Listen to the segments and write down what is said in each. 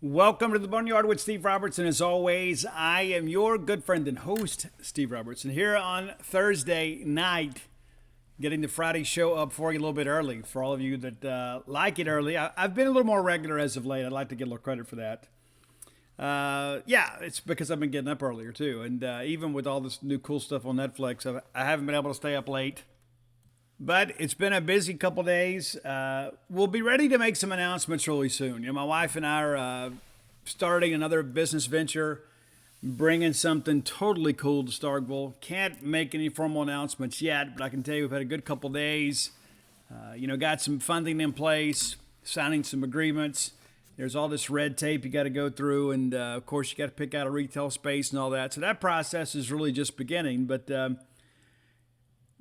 Welcome to the Boneyard with Steve Robertson. As always, I am your good friend and host, Steve Robertson, here on Thursday night, getting the Friday show up for you a little bit early. For all of you that like it early, I've been a little more regular as of late. I'd like to get a little credit for that. It's because I've been getting up earlier too. And even with all this new cool stuff on Netflix, I haven't been able to stay up late. But it's been a busy couple days. We'll be ready to make some announcements really soon. My wife and I are starting another business venture, bringing something totally cool to Starkville. Can't make any formal announcements yet, but I can tell you we've had a good couple days. Got some funding in place, signing some agreements. There's all this red tape you got to go through, and of course you got to pick out a retail space and all that. So that process is really just beginning, but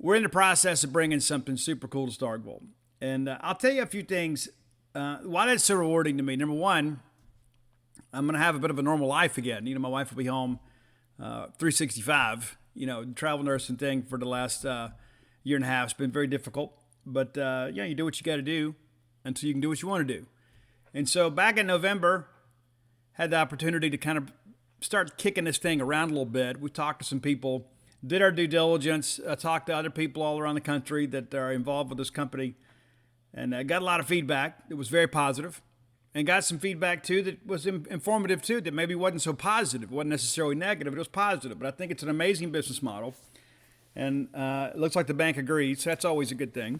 we're in the process of bringing something super cool to Starkville. And I'll tell you a few things. Why that's so rewarding to me. Number one, I'm going to have a bit of a normal life again. My wife will be home 365. Travel nursing thing for the last year and a half has been very difficult. But, you do what you got to do until you can do what you want to do. And so back in November, had the opportunity to kind of start kicking this thing around a little bit. We talked to some people, did our due diligence, talked to other people all around the country that are involved with this company, and got a lot of feedback. It was very positive, and got some feedback, too, that was informative, too, that maybe wasn't so positive. It wasn't necessarily negative. It was positive, but I think it's an amazing business model, and it looks like the bank agrees, so that's always a good thing.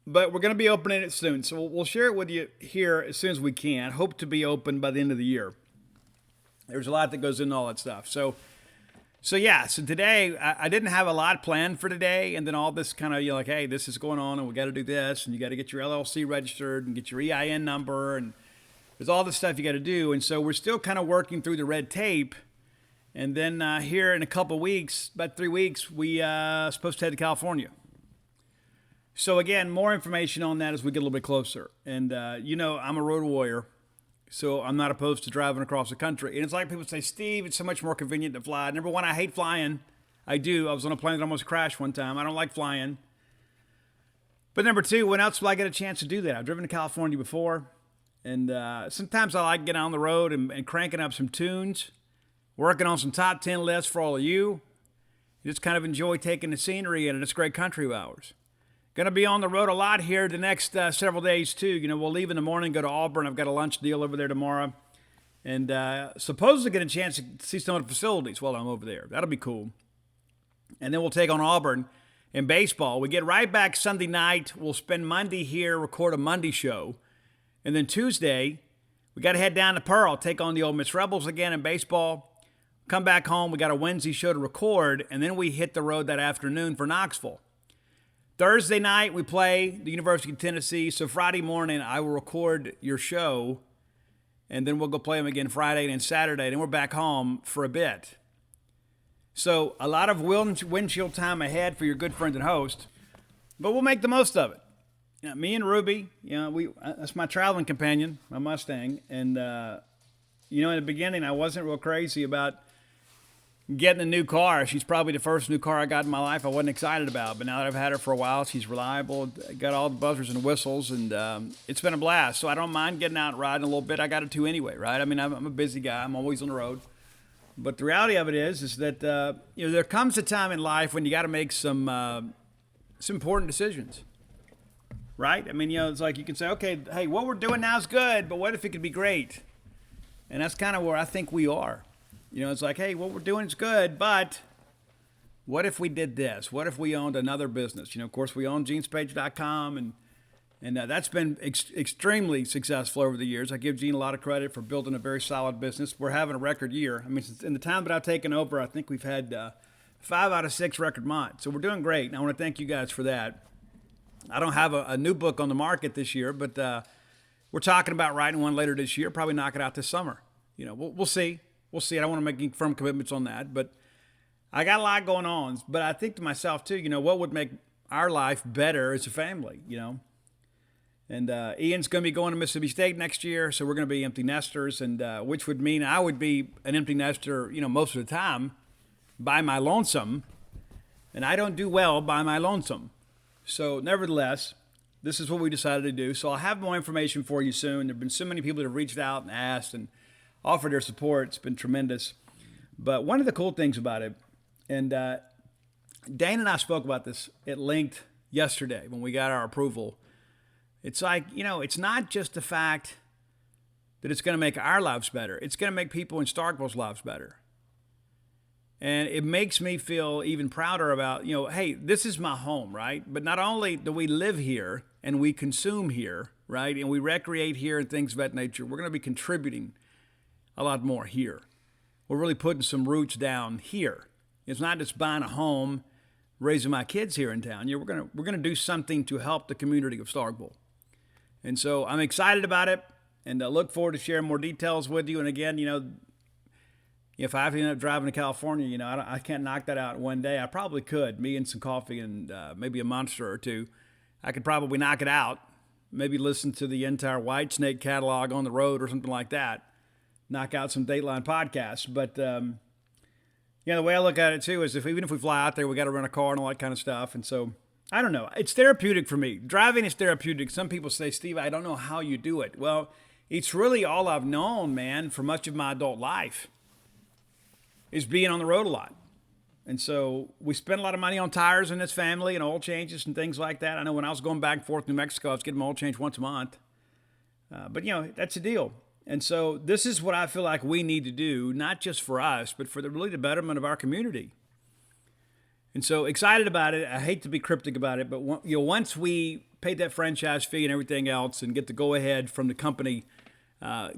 But we're going to be opening it soon, so we'll share it with you here as soon as we can. Hope to be open by the end of the year. There's a lot that goes into all that stuff, So today I didn't have a lot planned for today, and then all this kind of, like, hey, this is going on, and we got to do this, and you got to get your LLC registered and get your EIN number, and there's all this stuff you got to do. And so we're still kind of working through the red tape. And then here in a couple of weeks, about 3 weeks, we supposed to head to California. So again, more information on that as we get a little bit closer. And I'm a road warrior. So I'm not opposed to driving across the country. And it's like people say, Steve, it's so much more convenient to fly. Number one, I hate flying. I do. I was on a plane that almost crashed one time. I don't like flying. But number two, when else will I get a chance to do that? I've driven to California before. And sometimes I like getting on the road and cranking up some tunes, working on some top 10 lists for all of you. Just kind of enjoy taking the scenery in this great country of ours. Going to be on the road a lot here the next several days, too. We'll leave in the morning, go to Auburn. I've got a lunch deal over there tomorrow. And supposedly get a chance to see some of the facilities while I'm over there. That'll be cool. And then we'll take on Auburn in baseball. We get right back Sunday night. We'll spend Monday here, record a Monday show. And then Tuesday, we got to head down to Pearl, take on the Ole Miss Rebels again in baseball. Come back home. We got a Wednesday show to record. And then we hit the road that afternoon for Knoxville. Thursday night, we play the University of Tennessee. So Friday morning, I will record your show, and then we'll go play them again Friday and Saturday. Then we're back home for a bit. So a lot of windshield time ahead for your good friend and host, but we'll make the most of it. Me and Ruby, that's my traveling companion, my Mustang. And, in the beginning, I wasn't real crazy about getting a new car. She's probably the first new car I got in my life I wasn't excited about. But now that I've had her for a while, she's reliable, got all the buzzers and whistles, and it's been a blast. So I don't mind getting out and riding a little bit. I got it too anyway, right? I mean, I'm a busy guy. I'm always on the road. But the reality of it is that, there comes a time in life when you got to make some important decisions, right? I mean, it's like you can say, okay, hey, what we're doing now is good, but what if it could be great? And that's kind of where I think we are. It's like, hey, what we're doing is good, but what if we did this? What if we owned another business? Of course, we own jeanspage.com, and that's been extremely successful over the years. I give Gene a lot of credit for building a very solid business. We're having a record year. I mean, in the time that I've taken over, I think we've had 5 out of 6 record months. So we're doing great, and I want to thank you guys for that. I don't have a new book on the market this year, but we're talking about writing one later this year, probably knock it out this summer. We'll see. We'll see. I don't want to make any firm commitments on that, but I got a lot going on. But I think to myself, too, what would make our life better as a family, And Ian's going to be going to Mississippi State next year, so we're going to be empty nesters, and which would mean I would be an empty nester, most of the time by my lonesome, and I don't do well by my lonesome. So nevertheless, this is what we decided to do. So I'll have more information for you soon. There have been so many people that have reached out and asked and offered their support. It's been tremendous. But one of the cool things about it, and Dane and I spoke about this at length yesterday when we got our approval. It's like, it's not just the fact that it's going to make our lives better. It's going to make people in Starkville's lives better. And it makes me feel even prouder about, hey, this is my home, right? But not only do we live here and we consume here, right? And we recreate here and things of that nature, we're going to be contributing a lot more here. We're really putting some roots down here. It's not just buying a home, raising my kids here in town. We're going to do something to help the community of Starkville. And so I'm excited about it, and I look forward to sharing more details with you. And again, if I have to end up driving to California, I can't knock that out in one day. I probably could. Me and some coffee and maybe a Monster or two. I could probably knock it out. Maybe listen to the entire Whitesnake catalog on the road or something like that. Knock out some Dateline podcasts. But, the way I look at it, too, is even if we fly out there, we got to rent a car and all that kind of stuff. And so, I don't know. It's therapeutic for me. Driving is therapeutic. Some people say, Steve, I don't know how you do it. Well, it's really all I've known, man, for much of my adult life. Is being on the road a lot. And so we spend a lot of money on tires in this family and oil changes and things like that. I know when I was going back and forth to New Mexico, I was getting my oil change once a month. But, that's the deal. And so this is what I feel like we need to do, not just for us, but for the betterment of our community. And so excited about it. I hate to be cryptic about it, but once we pay that franchise fee and everything else and get the go-ahead from the company,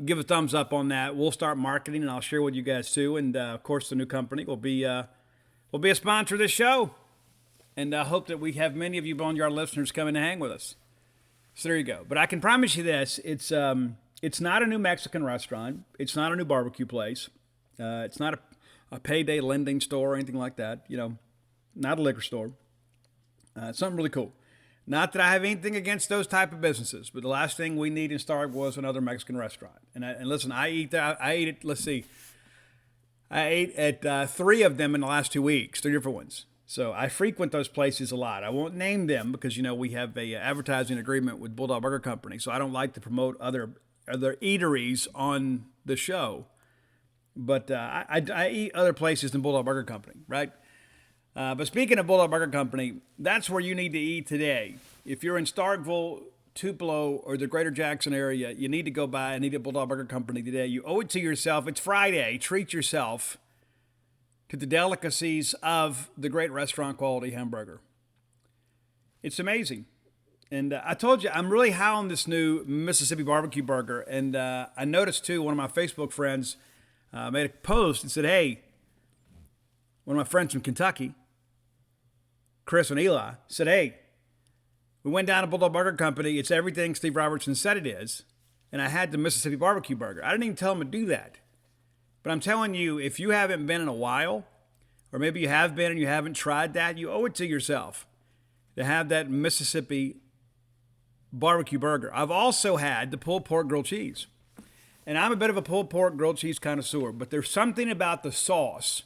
give a thumbs up on that. We'll start marketing, and I'll share with you guys too. And of course, the new company will be a sponsor of this show. And I hope that we have many of you Boneyard listeners coming to hang with us. So there you go. But I can promise you this: it's not a new Mexican restaurant. It's not a new barbecue place. It's not a payday lending store or anything like that. Not a liquor store. It's something really cool. Not that I have anything against those type of businesses, but the last thing we need in Stark was another Mexican restaurant. And listen, I ate it. Let's see, I ate at 3 of them in the last 2 weeks, 3 different ones. So I frequent those places a lot. I won't name them because we have a advertising agreement with Bulldog Burger Company, so I don't like to promote other eateries on the show. But I eat other places than Bulldog Burger Company, right? But speaking of Bulldog Burger Company, that's where you need to eat today. If you're in Starkville, Tupelo, or the greater Jackson area, you need to go by and eat at Bulldog Burger Company today. You owe it to yourself. It's Friday. Treat yourself to the delicacies of the great restaurant quality hamburger. It's amazing. And I told you, I'm really high on this new Mississippi barbecue burger. And I noticed, too, one of my Facebook friends made a post and said, hey, one of my friends from Kentucky, Chris and Eli, said, hey, we went down to Bulldog Burger Company. It's everything Steve Robertson said it is. And I had the Mississippi barbecue burger. I didn't even tell him to do that. But I'm telling you, if you haven't been in a while, or maybe you have been and you haven't tried that, you owe it to yourself to have that Mississippi barbecue burger. I've also had the pulled pork grilled cheese. And I'm a bit of a pulled pork grilled cheese connoisseur, but there's something about the sauce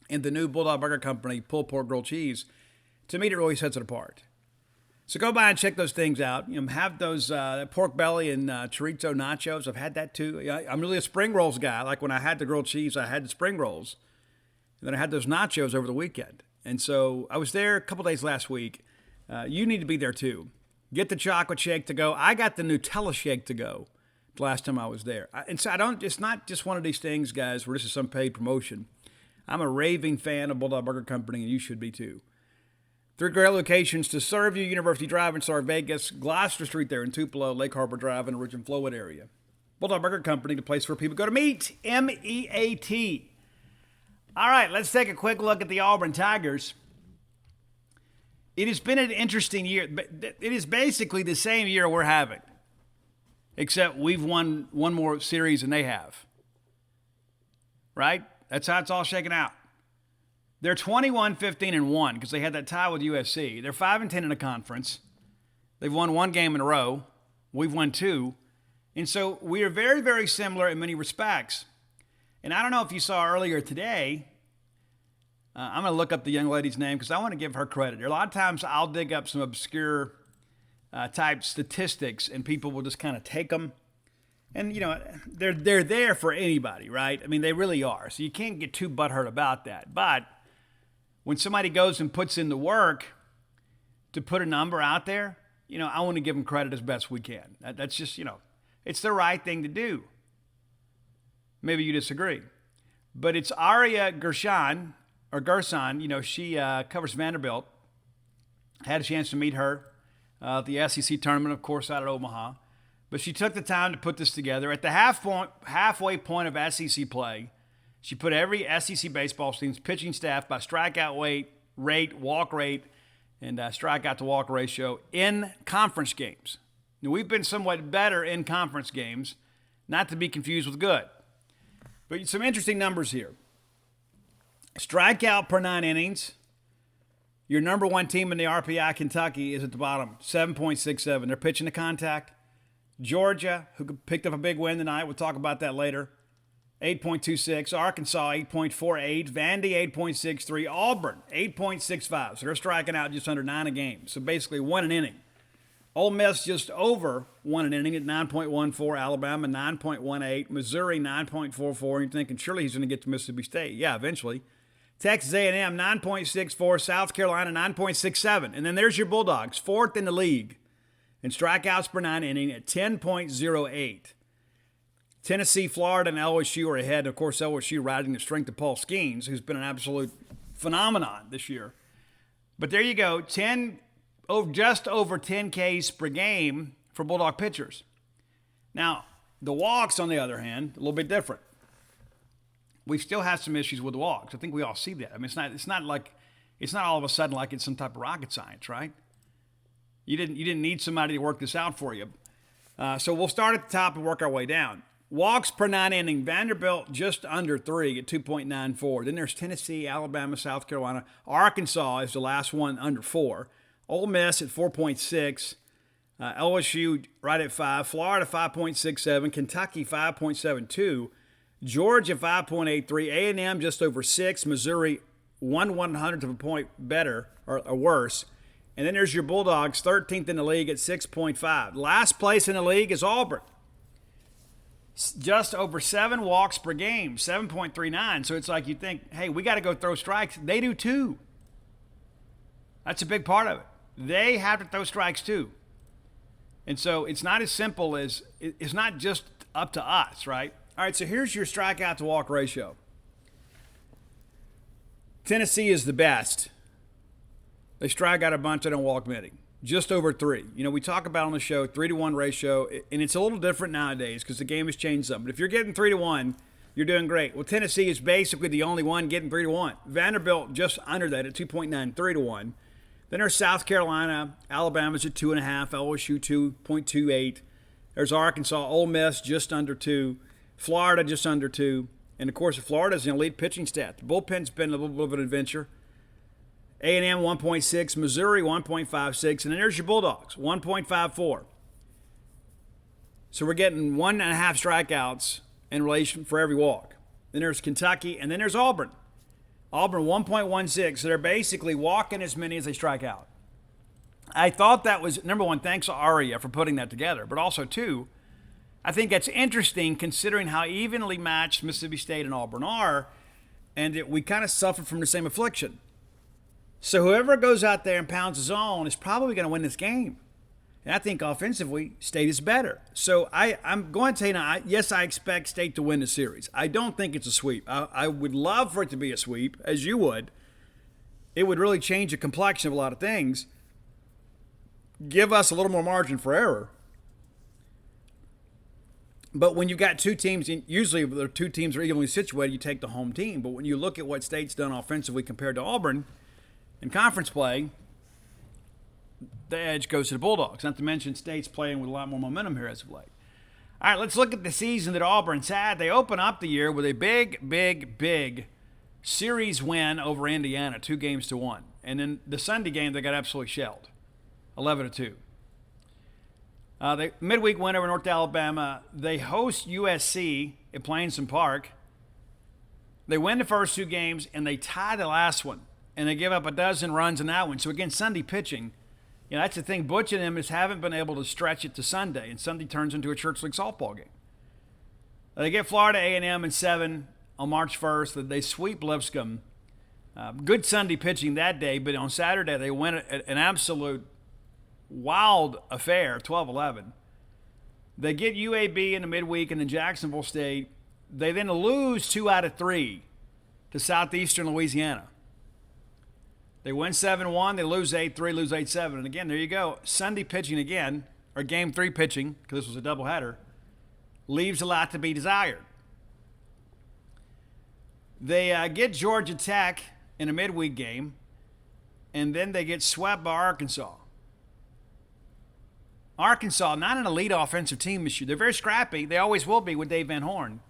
in the new Bulldog Burger Company pulled pork grilled cheese, to me, it really sets it apart. So go by and check those things out. Have those pork belly and chorizo nachos. I've had that too. I'm really a spring rolls guy. Like when I had the grilled cheese, I had the spring rolls. And then I had those nachos over the weekend. And so I was there a couple days last week. You need to be there too. Get the chocolate shake to go. I got the Nutella shake to go the last time I was there. And so it's not just one of these things, guys, where this is some paid promotion. I'm a raving fan of Bulldog Burger Company, and you should be too. 3 great locations to serve you: University Drive in Star Vegas, Gloucester Street there in Tupelo, Lake Harbor Drive in the Ridge and Flowwood area. Bulldog Burger Company, the place where people go to meet, M-E-A-T. All right, let's take a quick look at the Auburn Tigers. It has been an interesting year. It is basically the same year we're having, except we've won one more series than they have. Right? That's how it's all shaken out. They're 21-15-1 because they had that tie with USC. They're 5-10 in the conference. They've won 1 game in a row. We've won 2. And so we are very, very similar in many respects. And I don't know if you saw earlier today, I'm going to look up the young lady's name because I want to give her credit. A lot of times I'll dig up some obscure type statistics, and people will just kind of take them. And, they're there for anybody, right? I mean, they really are. So you can't get too butthurt about that. But when somebody goes and puts in the work to put a number out there, I want to give them credit as best we can. That's just, it's the right thing to do. Maybe you disagree. But it's Aria Gershon, she covers Vanderbilt. Had a chance to meet her at the SEC tournament, of course, out at Omaha. But she took the time to put this together. At the halfway point of SEC play, she put every SEC baseball team's pitching staff by strikeout rate, walk rate, and strikeout to walk ratio in conference games. Now, we've been somewhat better in conference games, not to be confused with good. But some interesting numbers here. Strikeout per 9 innings. Your number one team in the RPI, Kentucky, is at the bottom, 7.67. They're pitching to contact. Georgia, who picked up a big win tonight, we'll talk about that later, 8.26. Arkansas, 8.48. Vandy, 8.63. Auburn, 8.65. So they're striking out just under 9 a game. So basically 1 an inning. Ole Miss just over 1 an inning at 9.14. Alabama, 9.18. Missouri, 9.44. You're thinking, surely he's going to get to Mississippi State. Yeah, eventually. Texas A&M, 9.64. South Carolina, 9.67. And then there's your Bulldogs, 4th in the league in strikeouts per 9 inning at 10.08. Tennessee, Florida, and LSU are ahead. Of course, LSU riding the strength of Paul Skeens, who's been an absolute phenomenon this year. But there you go, just over 10 Ks per game for Bulldog pitchers. Now, the walks, on the other hand, a little bit different. We still have some issues with the walks. I think we all see that. I mean, it's not all of a sudden like it's some type of rocket science, right? You didn't need somebody to work this out for you. So we'll start at the top and work our way down. Walks per 9 inning, Vanderbilt just under 3 at 2.94. Then there's Tennessee, Alabama, South Carolina. Arkansas is the last one under 4. Ole Miss at 4.6. LSU right at 5. Florida 5.67. Kentucky 5.72. Georgia 5.83. A&M just over 6. Missouri 1/100th of a point better or worse. And then there's your Bulldogs, 13th in the league at 6.5. Last place in the league is Auburn. Just over 7 walks per game, 7.39. So it's like you think, hey, we got to go throw strikes. They do too. That's a big part of it. They have to throw strikes too. And so it's not as simple as, it's not just up to us, right? All right, so here's your strikeout to walk ratio. Tennessee is the best. They strike out a bunch, they don't walk many. Just over 3. We talk about on the show 3-to-1 ratio, and it's a little different nowadays because the game has changed some. But if you're getting 3-to-1, you're doing great. Well, Tennessee is basically the only one getting 3-to-1. Vanderbilt just under that at 2.93-to-1. Then there's South Carolina, Alabama's at 2.5, LSU 2.28. There's Arkansas, Ole Miss just under 2, Florida just under 2, and of course Florida's an elite pitching staff. The bullpen's been a little bit of an adventure. A&M 1.6, Missouri 1.56, and then there's your Bulldogs, 1.54. So we're getting 1.5 strikeouts in relation for every walk. Then there's Kentucky, and then there's Auburn. Auburn 1.16, so they're basically walking as many as they strike out. I thought that was, number one, thanks to Aria for putting that together, but also, two, I think that's interesting considering how evenly matched Mississippi State and Auburn are, and that we kind of suffer from the same affliction. So whoever goes out there and pounds his own is probably going to win this game. And I think offensively, State is better. So I'm going to tell you now, yes, I expect State to win the series. I don't think it's a sweep. I would love for it to be a sweep, as you would. It would really change the complexion of a lot of things. Give us a little more margin for error. But when you've got two teams, usually if the two teams are evenly situated, you take the home team. But when you look at what State's done offensively compared to Auburn in conference play, the edge goes to the Bulldogs. Not to mention State's playing with a lot more momentum here as of late. All right, let's look at the season that Auburn's had. They open up the year with a big series win over Indiana, 2-1. And then the Sunday game, they got absolutely shelled, 11-2. The midweek win over North Alabama. They host USC at Plainston Park. They win the first 2 games, and they tie the last one. And they give up a dozen runs in that one. So, again, Sunday pitching, That's the thing. Butch and them just haven't been able to stretch it to Sunday, and Sunday turns into a church league softball game. They get Florida A&M in 7 on March 1st. They sweep Lipscomb. Good Sunday pitching that day, but on Saturday they win an absolute wild affair, 12-11. They get UAB in the midweek and then Jacksonville State. They then lose 2 out of 3 to Southeastern Louisiana. They win 7-1, they lose 8-3, lose 8-7. And again, there you go. Sunday pitching again, or Game 3 pitching, because this was a doubleheader, leaves a lot to be desired. They get Georgia Tech in a midweek game, and then they get swept by Arkansas. Arkansas, not an elite offensive team this year. They're very scrappy. They always will be with Dave Van Horn.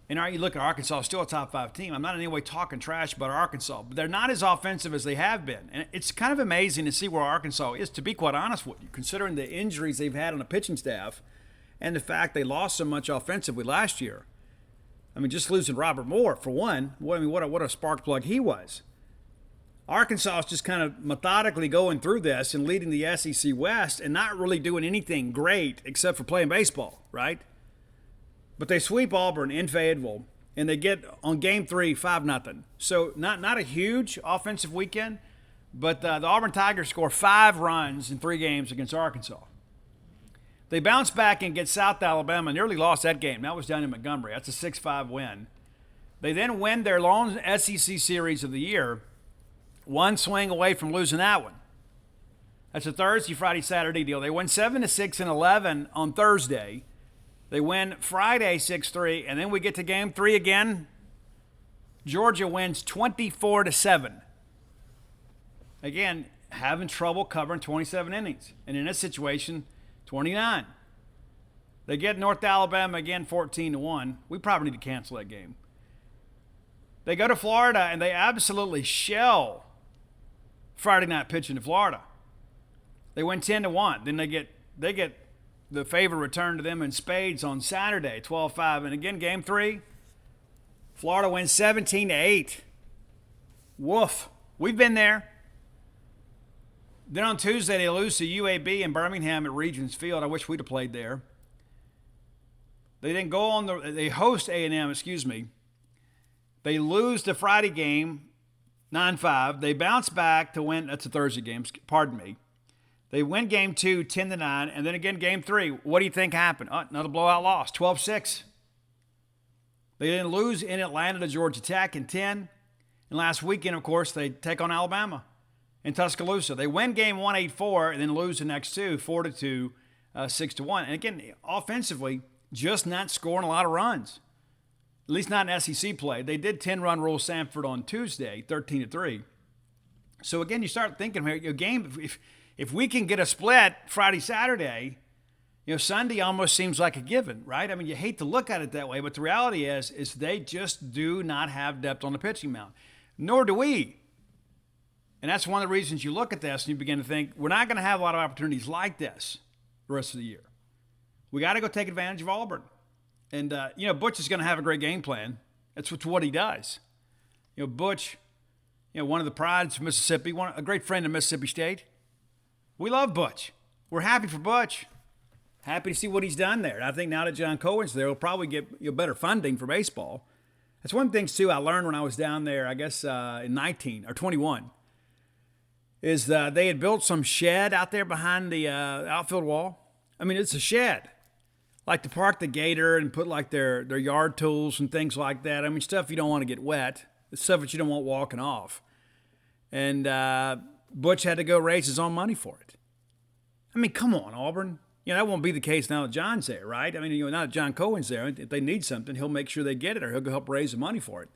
And you look at Arkansas, still a top 5 team. I'm not in any way talking trash about Arkansas, but they're not as offensive as they have been. And it's kind of amazing to see where Arkansas is, to be quite honest with you, considering the injuries they've had on the pitching staff and the fact they lost so much offensively last year. I mean, just losing Robert Moore, for one. What a spark plug he was. Arkansas is just kind of methodically going through this and leading the SEC West and not really doing anything great except for playing baseball, right? But they sweep Auburn in Fayetteville, and they get on Game 3 5-0. So not a huge offensive weekend, but the Auburn Tigers score 5 runs in 3 games against Arkansas. They bounce back and get South Alabama, and nearly lost that game. That was down in Montgomery. That's a 6-5 win. They then win their lone SEC series of the year, one swing away from losing that one. That's a Thursday, Friday, Saturday deal. They win 7-6 and 11 on Thursday. They win Friday 6-3, and then we get to Game 3 again. Georgia wins 24-7. Again, having trouble covering 27 innings. And in this situation, 29. They get North Alabama again 14-1. We probably need to cancel that game. They go to Florida, and they absolutely shell Friday night pitching to Florida. They win 10-1. Then they get the favor returned to them in spades on Saturday, 12-5. And again, Game 3, Florida wins 17-8. Woof. We've been there. Then on Tuesday, they lose to UAB in Birmingham at Regions Field. I wish we'd have played there. They then go on they host A&M, They lose the Friday game, 9-5. They bounce back to win. That's a Thursday game, pardon me. They win Game 2, 10-9. And then again, Game 3. What do you think happened? Another blowout loss, 12-6. They then lose in Atlanta to Georgia Tech in 10. And last weekend, of course, they take on Alabama in Tuscaloosa. They win Game 1, 8-4, and then lose the next 2, 4-2, 6-1. And again, offensively, just not scoring a lot of runs. At least not in SEC play. They did 10-run rule Sanford on Tuesday, 13-3. So again, you start thinking, your game, if we can get a split Friday, Saturday, Sunday almost seems like a given, right? I mean, you hate to look at it that way, but the reality is they just do not have depth on the pitching mound. Nor do we. And that's one of the reasons you look at this and you begin to think, we're not going to have a lot of opportunities like this the rest of the year. We got to go take advantage of Auburn. And, Butch is going to have a great game plan. That's what he does. Butch, one of the prides of Mississippi, a great friend of Mississippi State. We love Butch. We're happy for Butch. Happy to see what he's done there. And I think now that John Cohen's there, he'll probably get better funding for baseball. That's one of the things, too, I learned when I was down there, I guess, in 19 or 21, is they had built some shed out there behind the outfield wall. I mean, it's a shed. Like to park the gator and put like their yard tools and things like that. I mean, stuff you don't want to get wet. It's stuff that you don't want walking off. And Butch had to go raise his own money for it. I mean, come on, Auburn. That won't be the case now that John's there, right? I mean, now that John Cohen's there, if they need something, he'll make sure they get it or he'll go help raise the money for it.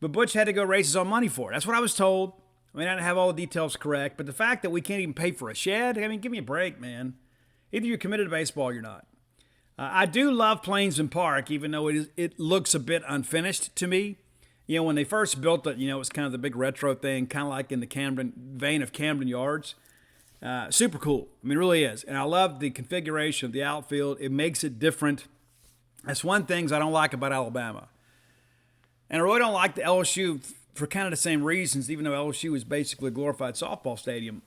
But Butch had to go raise his own money for it. That's what I was told. I mean, I didn't have all the details correct, but the fact that we can't even pay for a shed, I mean, give me a break, man. Either you're committed to baseball or you're not. I do love Plainsman Park, even though it looks a bit unfinished to me. When they first built it, it was kind of the big retro thing, kind of like in the Camden vein of Camden Yards. Super cool. I mean, it really is. And I love the configuration of the outfield. It makes it different. That's one of the things I don't like about Alabama. And I really don't like the LSU for kind of the same reasons, even though LSU is basically a glorified softball stadium.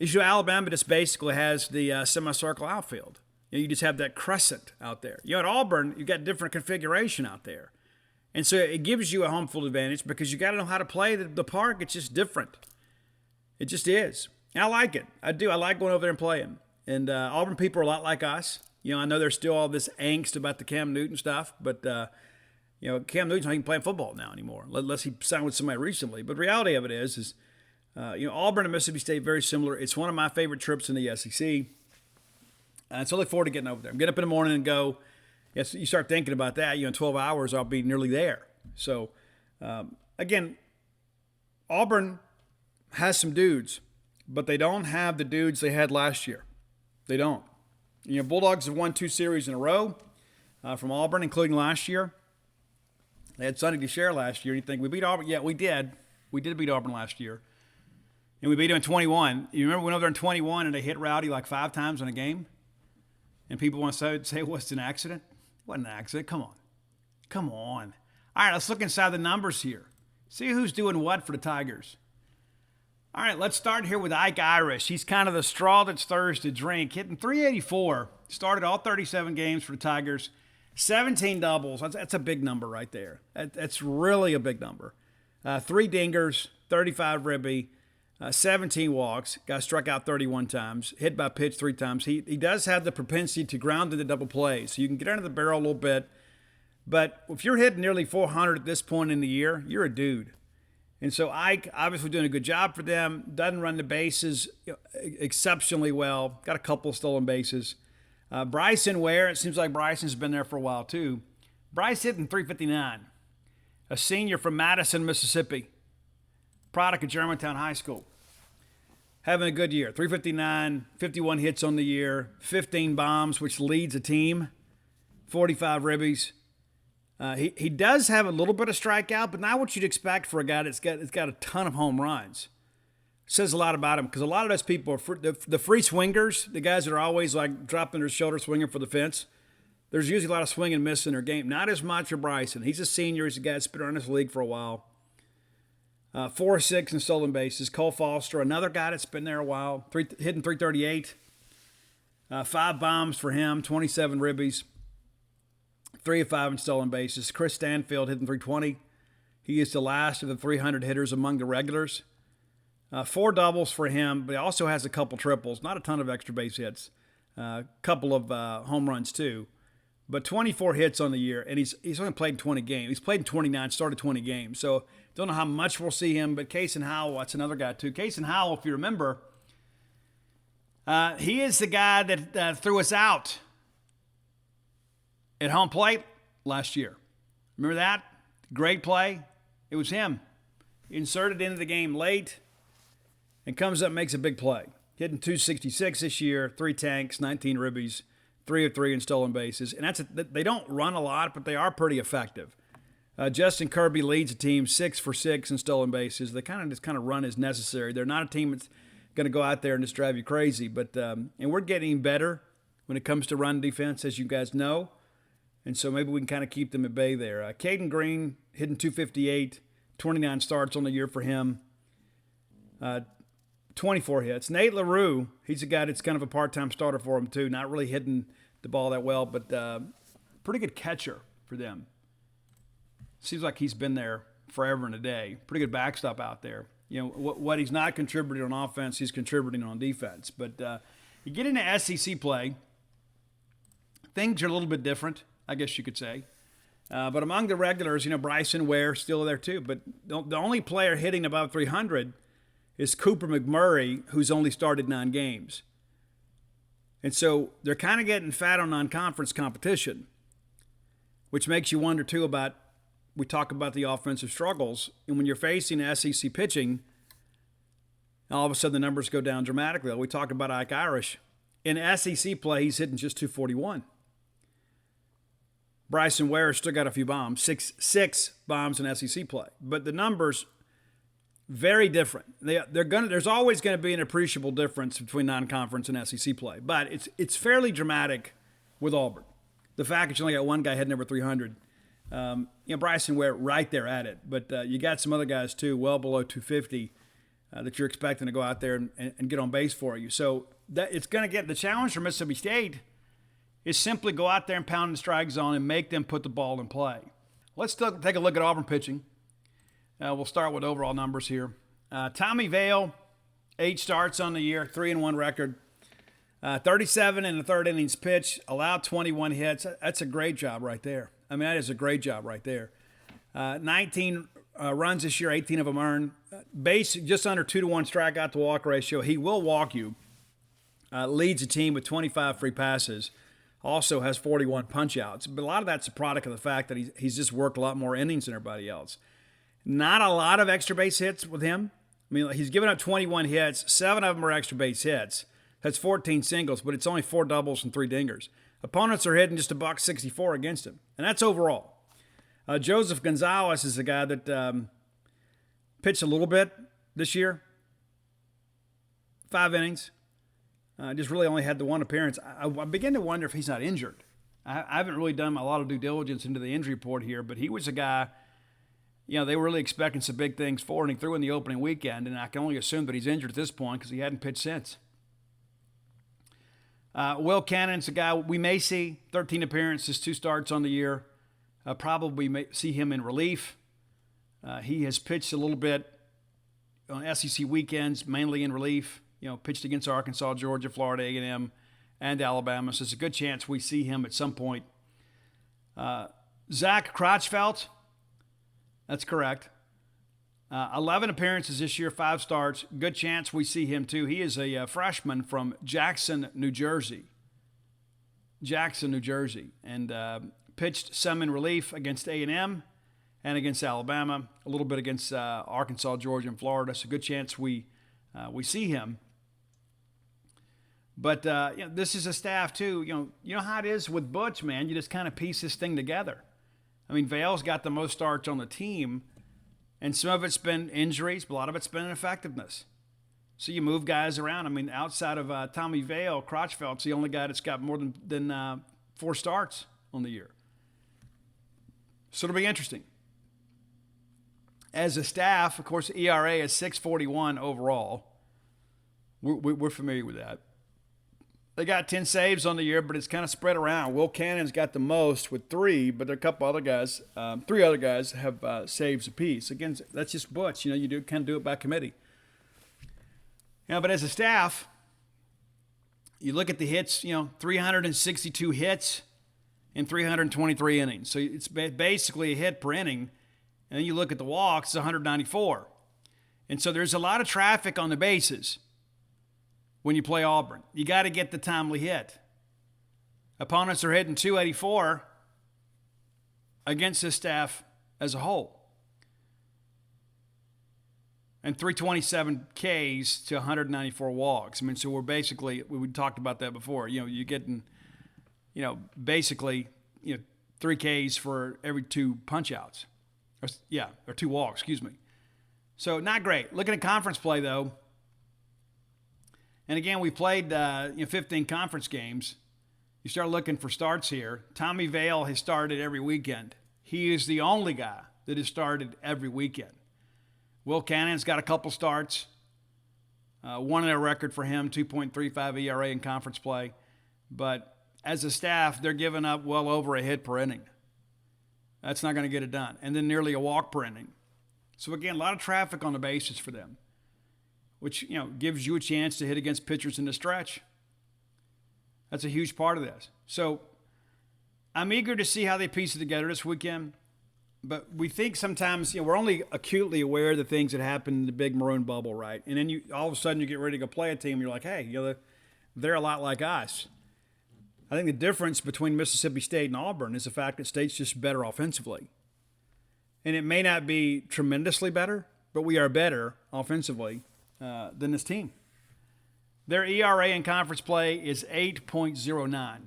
is Alabama just basically has the semicircle outfield. You just have that crescent out there. At Auburn, you've got different configuration out there. And so it gives you a home field advantage because you got to know how to play the park. It's just different. It just is. And I like it. I do. I like going over there and playing. And Auburn people are a lot like us. I know there's still all this angst about the Cam Newton stuff, but Cam Newton's not even playing football now anymore, unless he signed with somebody recently. But the reality of it is Auburn and Mississippi State very similar. It's one of my favorite trips in the SEC. So I look forward to getting over there. Get up in the morning and go. Yes, you start thinking about that. In 12 hours, I'll be nearly there. So, again, Auburn has some dudes, but they don't have the dudes they had last year. They don't. Bulldogs have won 2 series in a row from Auburn, including last year. They had Sonny DeShare last year. And you think, we beat Auburn? Yeah, we did. We did beat Auburn last year. And we beat them in 21. You remember we went over there in 21 and they hit Rowdy like 5 times in a game? And people want to say it was an accident? It wasn't an accident. Come on. Come on. All right, let's look inside the numbers here. See who's doing what for the Tigers. All right, let's start here with Ike Irish. He's kind of the straw that stirs the drink, hitting .384. Started all 37 games for the Tigers. 17 doubles. That's a big number right there. That's really a big number. 3 dingers, 35 ribby, 17 walks. Got struck out 31 times. Hit by pitch 3 times. He does have the propensity to ground into double plays, so you can get under the barrel a little bit. But if you're hitting nearly 400 at this point in the year, you're a dude. And so Ike obviously doing a good job for them. Doesn't run the bases exceptionally well. Got a couple of stolen bases. Bryson Ware, it seems like Bryson's been there for a while too. Bryce hitting .359. A senior from Madison, Mississippi. Product of Germantown High School. Having a good year. .359, 51 hits on the year, 15 bombs, which leads a team. 45 ribbies. He does have a little bit of strikeout, but not what you'd expect for a guy that's got a ton of home runs. Says a lot about him because a lot of those people are the free swingers, the guys that are always like dropping their shoulder, swinging for the fence. There's usually a lot of swing and miss in their game. Not as much for Bryson. He's a senior. He's a guy that's been around this league for a while. 4-6 in stolen bases. Cole Foster, another guy that's been there a while, hitting .338. 5 bombs for him, 27 ribbies. 3 of 5 in stolen bases. Chris Stanfield hitting .320. He is the last of the 300 hitters among the regulars. 4 doubles for him, but he also has a couple triples. Not a ton of extra base hits. A couple of home runs too. But 24 hits on the year, and he's only played 20 games. He's played in 29, started 20 games. So don't know how much we'll see him, but Cason Howell, that's another guy too. Cason Howell, if you remember, he is the guy that threw us out at home plate last year. Remember that? Great play. It was him. Inserted into the game late and comes up and makes a big play. Hitting .266 this year, 3 tanks, 19 ribbies, 3 of 3 in stolen bases. And they don't run a lot, but they are pretty effective. Justin Kirby leads the team 6 for 6 in stolen bases. They kind of run as necessary. They're not a team that's going to go out there and just drive you crazy. But and we're getting better when it comes to run defense, as you guys know. And so maybe we can kind of keep them at bay there. Caden Green hitting .258, 29 starts on the year for him, 24 hits. Nate LaRue, he's a guy that's kind of a part-time starter for him too, not really hitting the ball that well, but pretty good catcher for them. Seems like he's been there forever and a day. Pretty good backstop out there. What he's not contributing on offense, he's contributing on defense. But you get into SEC play, things are a little bit different, I guess you could say. But among the regulars, Bryson Ware still there too. But the only player hitting above 300 is Cooper McMurray, who's only started 9 games. And so they're kind of getting fat on non-conference competition, which makes you wonder too about, we talk about the offensive struggles. And when you're facing SEC pitching, all of a sudden the numbers go down dramatically. We talked about Ike Irish. In SEC play, he's hitting just .241. Bryson Ware still got a few bombs, six bombs in SEC play. But the numbers, very different. There's always going to be an appreciable difference between non-conference and SEC play. But it's fairly dramatic with Auburn. The fact that you only got one guy heading over 300. Bryson Ware right there at it. But you got some other guys too, well below 250. that you're expecting to go out there and get on base for you. So that it's going to get the challenge for Mississippi State is simply go out there and pound the strike zone and make them put the ball in play. Let's take a look at Auburn pitching. We'll start with overall numbers here. Tommy Vale, 8 starts on the year, 3-1 record. 37 in the third innings pitch, allowed 21 hits. That's a great job right there. I mean, that is a great job right there. 19 runs this year, 18 of them earned. Base just under 2-to-1 strikeout to walk ratio. He will walk you. Leads the team with 25 free passes. Also has 41 punch-outs. But a lot of that's a product of the fact that he's just worked a lot more innings than everybody else. Not a lot of extra base hits with him. I mean, he's given up 21 hits. 7 of them are extra base hits. That's 14 singles, but it's only 4 doubles and 3 dingers. Opponents are hitting just $164 against him, and that's overall. Joseph Gonzalez is a guy that pitched a little bit this year. 5 innings. Just really only had the 1 appearance. I begin to wonder if he's not injured. I haven't really done a lot of due diligence into the injury report here, but he was a guy, they were really expecting some big things for, and he threw in the opening weekend, and I can only assume that he's injured at this point because he hadn't pitched since. Will Cannon's a guy we may see, 13 appearances, 2 starts on the year. Probably may see him in relief. He has pitched a little bit on SEC weekends, mainly in relief. Pitched against Arkansas, Georgia, Florida A&M, and Alabama. So it's a good chance we see him at some point. Zach Crotchfeld, that's correct. 11 appearances this year, 5 starts. Good chance we see him too. He is a freshman from Jackson, New Jersey. And pitched some in relief against A&M and against Alabama, a little bit against Arkansas, Georgia, and Florida. So good chance we see him. But this is a staff too. You know how it is with Butch, man. You just kind of piece this thing together. I mean, Vale's got the most starts on the team. And some of it's been injuries, but a lot of it's been ineffectiveness. So you move guys around. I mean, outside of Tommy Vale, Crotchfeld's the only guy that's got more than 4 starts on the year. So it'll be interesting. As a staff, of course, ERA is 6.41 overall. We're familiar with that. They got 10 saves on the year, but it's kind of spread around. Will Cannon's got the most with 3, but there are a couple other guys, 3 other guys have saves apiece. Again, that's just Butch. You kind of do it by committee. But as a staff, you look at the hits, 362 hits in 323 innings. So it's basically a hit per inning. And then you look at the walks, it's 194. And so there's a lot of traffic on the bases. When you play Auburn, you got to get the timely hit. Opponents are hitting 284 against this staff as a whole. And 327 Ks to 194 walks. I mean, so we're basically, we talked about that before. You're getting, basically, 3 Ks for every 2 punch-outs. Or 2 walks, excuse me. So not great. Looking at conference play, though. And again, we played 15 conference games. You start looking for starts here. Tommy Vale has started every weekend. He is the only guy that has started every weekend. Will Cannon's got a couple starts. 1 in a record for him, 2.35 ERA in conference play. But as a staff, they're giving up well over a hit per inning. That's not going to get it done. And then nearly a walk per inning. So again, a lot of traffic on the bases for them, which, gives you a chance to hit against pitchers in the stretch. That's a huge part of this. So I'm eager to see how they piece it together this weekend. But we think sometimes, we're only acutely aware of the things that happen in the big maroon bubble, right? And then all of a sudden you get ready to go play a team, and you're like, hey, they're a lot like us. I think the difference between Mississippi State and Auburn is the fact that State's just better offensively. And it may not be tremendously better, but we are better offensively than this team. Their ERA in conference play is 8.09.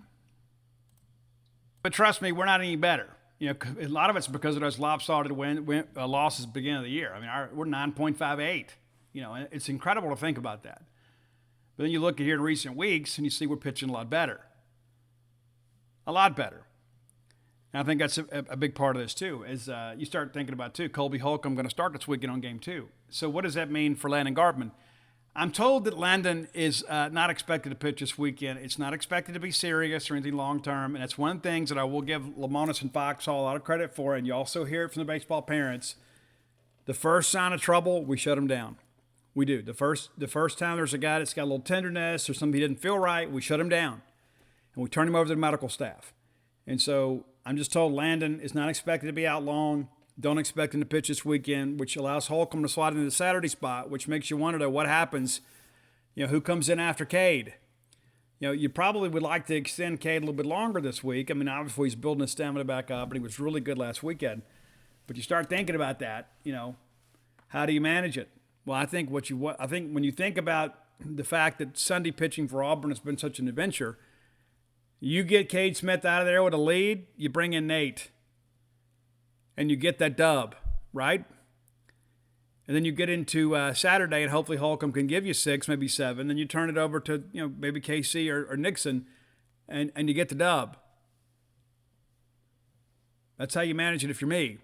But trust me, we're not any better. A lot of it's because of those lopsided losses at the beginning of the year. I mean, we're 9.58. And it's incredible to think about that. But then you look at here in recent weeks and you see we're pitching a lot better. A lot better. And I think that's a big part of this too, is you start thinking about too, Colby Holcomb going to start this weekend on game 2. So what does that mean for Landon Garbman? I'm told that Landon is not expected to pitch this weekend. It's not expected to be serious or anything long term. And that's one of the things that I will give Lamonis and Foxhall a lot of credit for. And you also hear it from the baseball parents. The first sign of trouble, we shut him down. We do. The first time there's a guy that's got a little tenderness or something he didn't feel right, we shut him down. And we turn him over to the medical staff. And so I'm just told Landon is not expected to be out long. Don't expect him to pitch this weekend, which allows Holcomb to slide into the Saturday spot, which makes you wonder, though, what happens, who comes in after Cade? You probably would like to extend Cade a little bit longer this week. I mean, obviously he's building his stamina back up, and he was really good last weekend. But you start thinking about that, how do you manage it? Well, I think when you think about the fact that Sunday pitching for Auburn has been such an adventure, you get Cade Smith out of there with a lead, you bring in Nate. And you get that dub, right? And then you get into Saturday, and hopefully Holcomb can give you 6, maybe 7. Then you turn it over to maybe KC or Nixon, and you get the dub. That's how you manage it if you're me.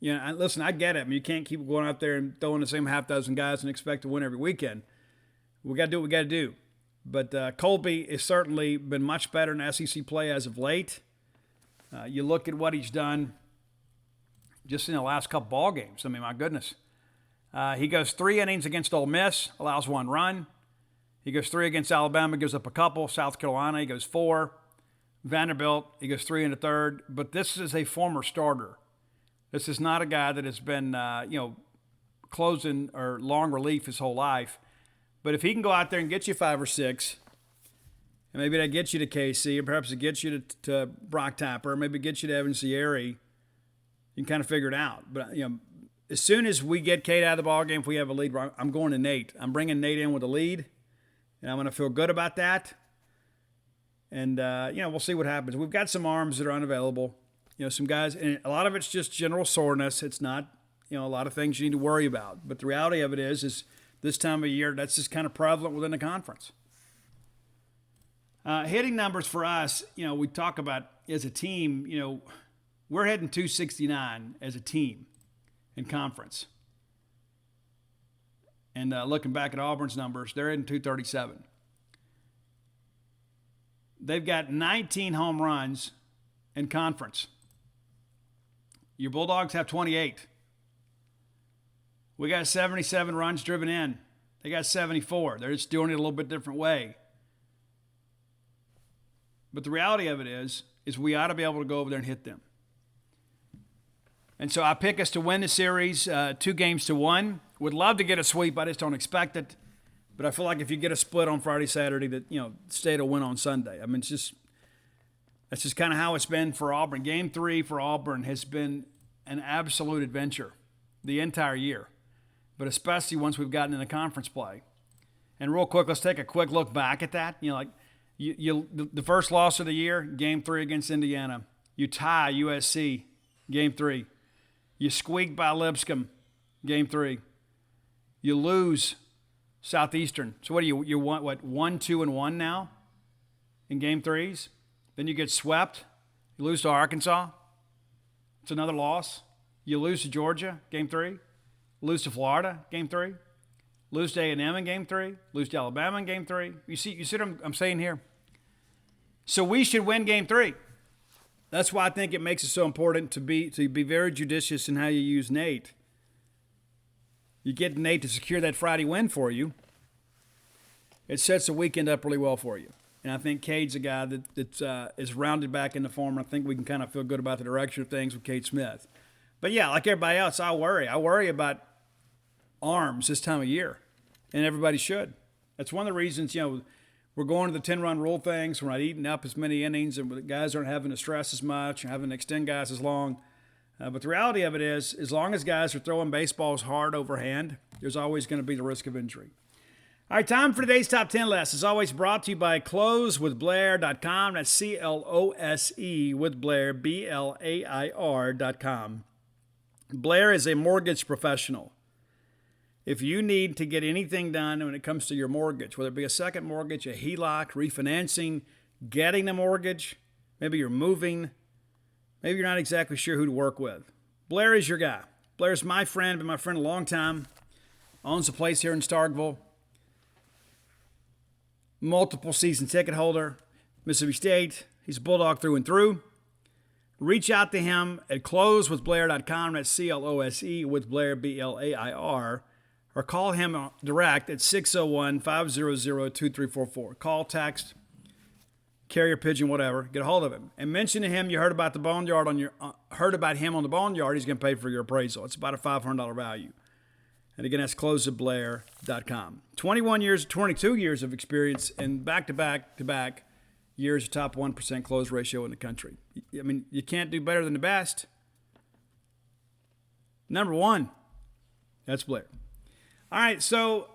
Listen, I get it. I mean, you can't keep going out there and throwing the same half dozen guys and expect to win every weekend. We got to do what we got to do. But Colby has certainly been much better in SEC play as of late. You look at what he's done just in the last couple ball games. I mean, my goodness. He goes 3 innings against Ole Miss, allows 1 run. He goes 3 against Alabama, gives up a couple. South Carolina, he goes 4. Vanderbilt, he goes 3 and a third. But this is a former starter. This is not a guy that has been, closing or long relief his whole life. But if he can go out there and get you 5 or 6, and maybe that gets you to KC, or perhaps it gets you to Brock Tapper, maybe it gets you to Evan Sierra, you can kind of figure it out. But, as soon as we get Cade out of the ballgame, if we have a lead, I'm going to Nate. I'm bringing Nate in with a lead, and I'm going to feel good about that. And, we'll see what happens. We've got some arms that are unavailable. Some guys, and a lot of it's just general soreness. It's not, a lot of things you need to worry about. But the reality of it is this time of year, that's just kind of prevalent within the conference. Hitting numbers for us, we talk about as a team, we're heading 269 as a team in conference. And looking back at Auburn's numbers, they're heading 237. They've got 19 home runs in conference. Your Bulldogs have 28. We got 77 runs driven in. They got 74. They're just doing it a little bit different way. But the reality of it is we ought to be able to go over there and hit them. And so I pick us to win the series 2-1. Would love to get a sweep. I just don't expect it. But I feel like if you get a split on Friday, Saturday, that, State will win on Sunday. I mean, that's just kind of how it's been for Auburn. Game 3 for Auburn has been an absolute adventure the entire year, but especially once we've gotten into conference play. And real quick, let's take a quick look back at that. The first loss of the year, Game 3 against Indiana. You tie USC, Game 3. You squeak by Lipscomb, Game 3. You lose Southeastern. So what do you want? What, 1, 2, and 1 now in Game 3s? Then you get swept. You lose to Arkansas. It's another loss. You lose to Georgia, Game 3. Lose to Florida, Game 3. Lose to A&M in Game 3. Lose to Alabama in Game 3. You see what I'm saying here? So we should win Game 3. That's why I think it makes it so important to be very judicious in how you use Nate. You get Nate to secure that Friday win for you. It sets the weekend up really well for you. And I think Cade's a guy that is rounded back into form. I think we can kind of feel good about the direction of things with Cade Smith. But, yeah, like everybody else, I worry. I worry about arms this time of year, and everybody should. That's one of the reasons, we're going to the 10-run rule things. We're not eating up as many innings, and the guys aren't having to stress as much or having to extend guys as long. But the reality of it is, as long as guys are throwing baseballs hard overhand, there's always going to be the risk of injury. All right, time for today's Top 10 list. As always, brought to you by closewithblair.com. That's C-L-O-S-E with Blair, B-L-A-I-R.com. Blair is a mortgage professional. If you need to get anything done when it comes to your mortgage, whether it be a second mortgage, a HELOC, refinancing, getting a mortgage, maybe you're moving, Maybe you're not exactly sure who to work with. Blair is your guy. Blair's my friend, been my friend a long time. Owns a place here in Starkville. Multiple season ticket holder. Mississippi State. He's a Bulldog through and through. Reach out to him at closewithblair.com. That's C-L-O-S-E with Blair, B-L-A-I-R. Or call him direct at 601-500-2344. Call, text, carrier pigeon, whatever. Get a hold of him. And mention to him you heard about the Boneyard heard about him on the Boneyard. He's going to pay for your appraisal. It's about a $500 value. And again, that's closewithblair.com. 22 years of experience and back-to-back years of top 1% close ratio in the country. I mean, you can't do better than the best. Number one, that's Blair. All right, so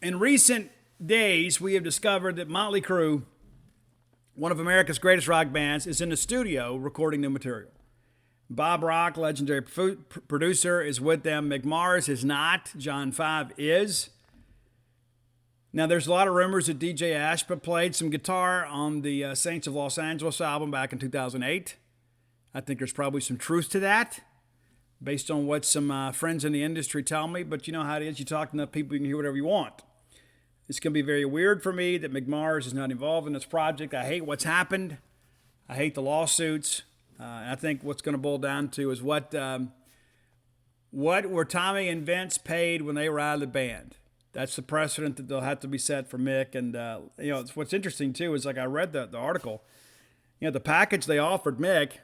in recent days, we have discovered that Motley Crue, one of America's greatest rock bands, is in the studio recording new material. Bob Rock, legendary producer, is with them. Mick Mars is not. John 5 is. Now, there's a lot of rumors that DJ Ashba played some guitar on the Saints of Los Angeles album back in 2008. I think there's probably some truth to that, based on what some friends in the industry tell me. But you know how it is. You talk to enough people, you can hear whatever you want. It's going to be very weird for me that Mick Mars is not involved in this project. I hate what's happened. I hate the lawsuits. And I think what's going to boil down to is what were Tommy and Vince paid when they were out of the band. That's the precedent that they'll have to be set for Mick. And, what's interesting, too, is like I read the article. The package they offered Mick,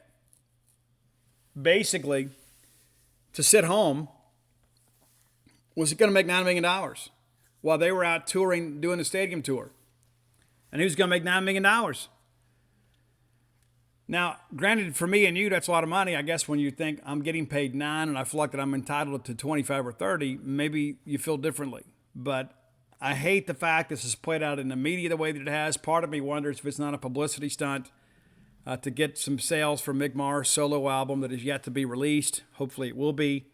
basically, to sit home, was going to make $9 million while they were out touring, doing the stadium tour. And he was going to make $9 million. Now, granted, for me and you, that's a lot of money. I guess when you think I'm getting paid $9 and I feel like that I'm entitled to 25 or 30, maybe you feel differently. But I hate the fact this is played out in the media the way that it has. Part of me wonders if it's not a publicity stunt to get some sales for Mick Mars' solo album that is yet to be released. Hopefully it will be.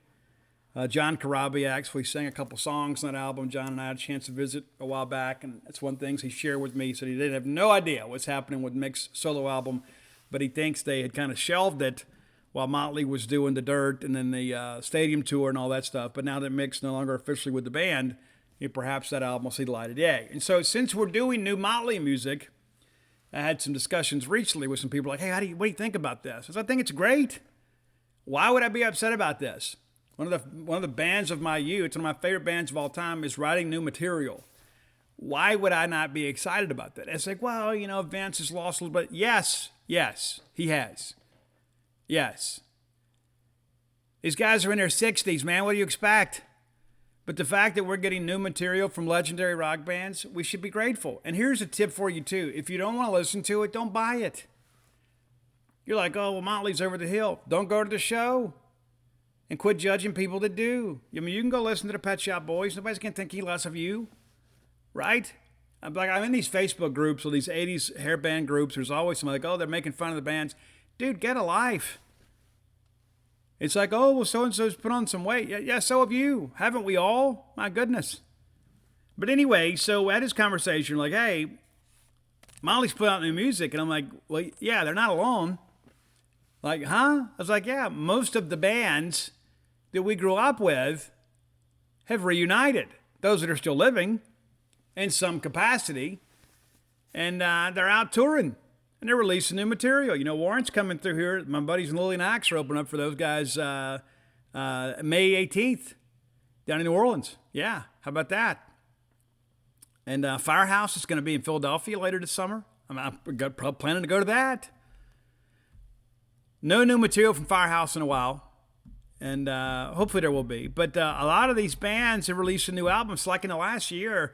John Corabi actually sang a couple songs on that album. John and I had a chance to visit a while back, and that's one of the things he shared with me. He said he didn't have no idea what's happening with Mick's solo album, but he thinks they had kind of shelved it while Motley was doing the Dirt and then the stadium tour and all that stuff. But now that Mick's no longer officially with the band, perhaps that album will see the light of day. And so since we're doing new Motley music, I had some discussions recently with some people like, hey, what do you think about this? I said, I think it's great. Why would I be upset about this? One of the bands of my youth, one of my favorite bands of all time, is writing new material. Why would I not be excited about that? It's like, well, Vince has lost a little bit. Yes, he has. Yes. These guys are in their 60s, man. What do you expect? But the fact that we're getting new material from legendary rock bands, we should be grateful. And here's a tip for you, too. If you don't want to listen to it, don't buy it. You're like, oh, well, Motley's over the hill. Don't go to the show. And quit judging people that do. I mean, you can go listen to the Pet Shop Boys. Nobody's going to think any less of you. Right? I'm in these Facebook groups or these 80s hair band groups. There's always somebody like, oh, they're making fun of the bands. Dude, get a life. It's like, oh, well, so-and-so's put on some weight. Yeah, so have you. Haven't we all? My goodness. But anyway, so at this conversation, like, hey, Molly's put out new music. And I'm like, well, yeah, they're not alone. Like, huh? I was like, yeah, most of the bands that we grew up with have reunited. Those that are still living in some capacity. And they're out touring. And they're releasing new material. Warrant's coming through here. My buddies in Lillian Axe are opening up for those guys May 18th down in New Orleans. Yeah, how about that? And Firehouse is going to be in Philadelphia later this summer. I'm planning to go to that. No new material from Firehouse in a while. And hopefully there will be. But a lot of these bands have released new albums. Like in the last year,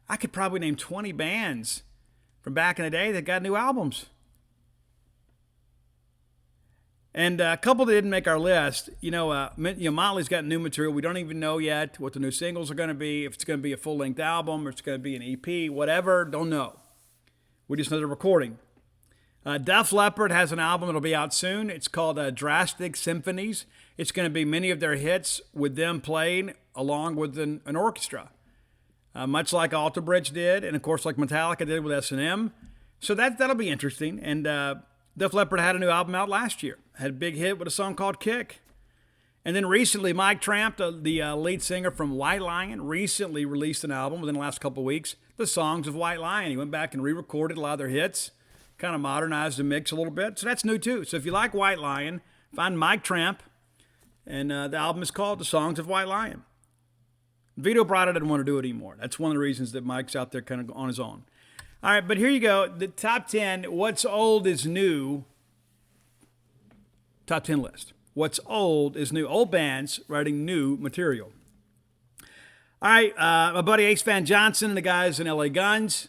I could probably name 20 bands from back in the day that got new albums. And a couple that didn't make our list, Motley's got new material. We don't even know yet what the new singles are going to be, if it's going to be a full-length album or it's going to be an EP, whatever, don't know. We just know they're recording. Def Leppard has an album that'll be out soon. It's called Drastic Symphonies. It's going to be many of their hits with them playing along with an orchestra, much like Alter Bridge did, and of course like Metallica did with S&M. So that'll be interesting. And Def Leppard had a new album out last year. Had a big hit with a song called Kick. And then recently, Mike Tramp, the lead singer from White Lion, recently released an album within the last couple of weeks, The Songs of White Lion. He went back and re-recorded a lot of their hits, kind of modernized the mix a little bit. So that's new too. So if you like White Lion, find Mike Tramp, and the album is called The Songs of White Lion. Vito Bratta didn't want to do it anymore. That's one of the reasons that Mike's out there kind of on his own. All right, but here you go. The top 10, what's old is new. Top 10 list. What's old is new. Old bands writing new material. All right, my buddy Ace Van Johnson and the guys in LA Guns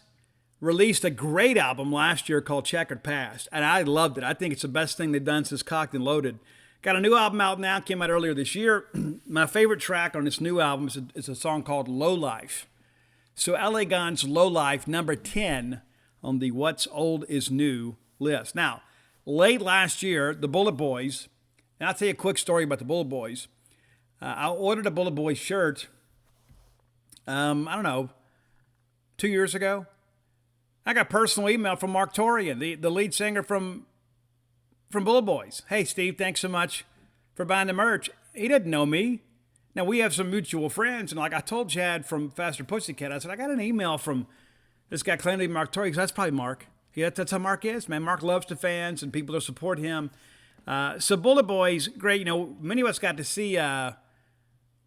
released a great album last year called Checkered Past, and I loved it. I think it's the best thing they've done since Cocked and Loaded. Got a new album out now, came out earlier this year. My favorite track on this new album is a song called Low Life. So LA Guns, Low Life, number 10 on the What's Old is New list. Now, late last year, the Bullet Boys, and I'll tell you a quick story about the Bullet Boys. I ordered a Bullet Boys shirt, I don't know, 2 years ago. I got a personal email from Mark Torian, the lead singer from Bullet Boys. Hey, Steve, thanks so much for buying the merch. He didn't know me. Now, we have some mutual friends, and like I told Chad from Faster Pussycat, I said, I got an email from this guy claiming to be Mark Torian, because that's probably Mark. Yeah, that's how Mark is, man. Mark loves the fans and people that support him. So Bullet Boys, great. You know, many of us got to see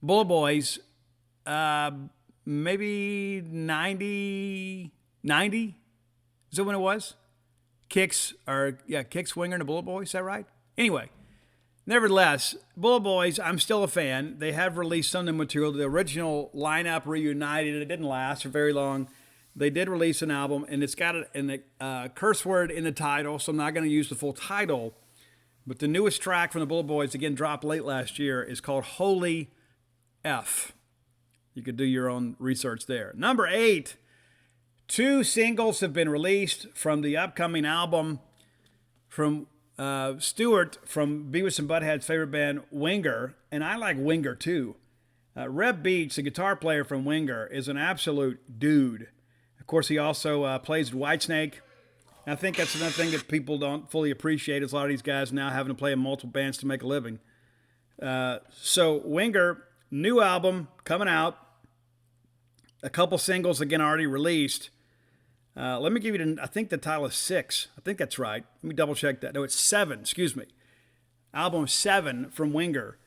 Bullet Boys maybe 90? Is that when it was? Kicks, Winger and the Bullet Boys, is that right? Anyway, nevertheless, Bullet Boys, I'm still a fan. They have released some of the material. The original lineup reunited. It didn't last for very long. They did release an album, and it's got a curse word in the title, so I'm not going to use the full title. But the newest track from the Bullet Boys, again, dropped late last year, is called Holy F. You could do your own research there. Number 8, 2 singles have been released from the upcoming album from Stewart from Beavis and Butthead's favorite band, Winger. And I like Winger, too. Reb Beach, the guitar player from Winger, is an absolute dude. Of course, he also plays with Whitesnake. I think that's another thing that people don't fully appreciate is a lot of these guys now having to play in multiple bands to make a living. So Winger, new album coming out. A couple singles, again, already released. Let me give you, I think the title is 6. I think that's right. Let me double check that. No, it's 7, excuse me. Album 7 from Winger.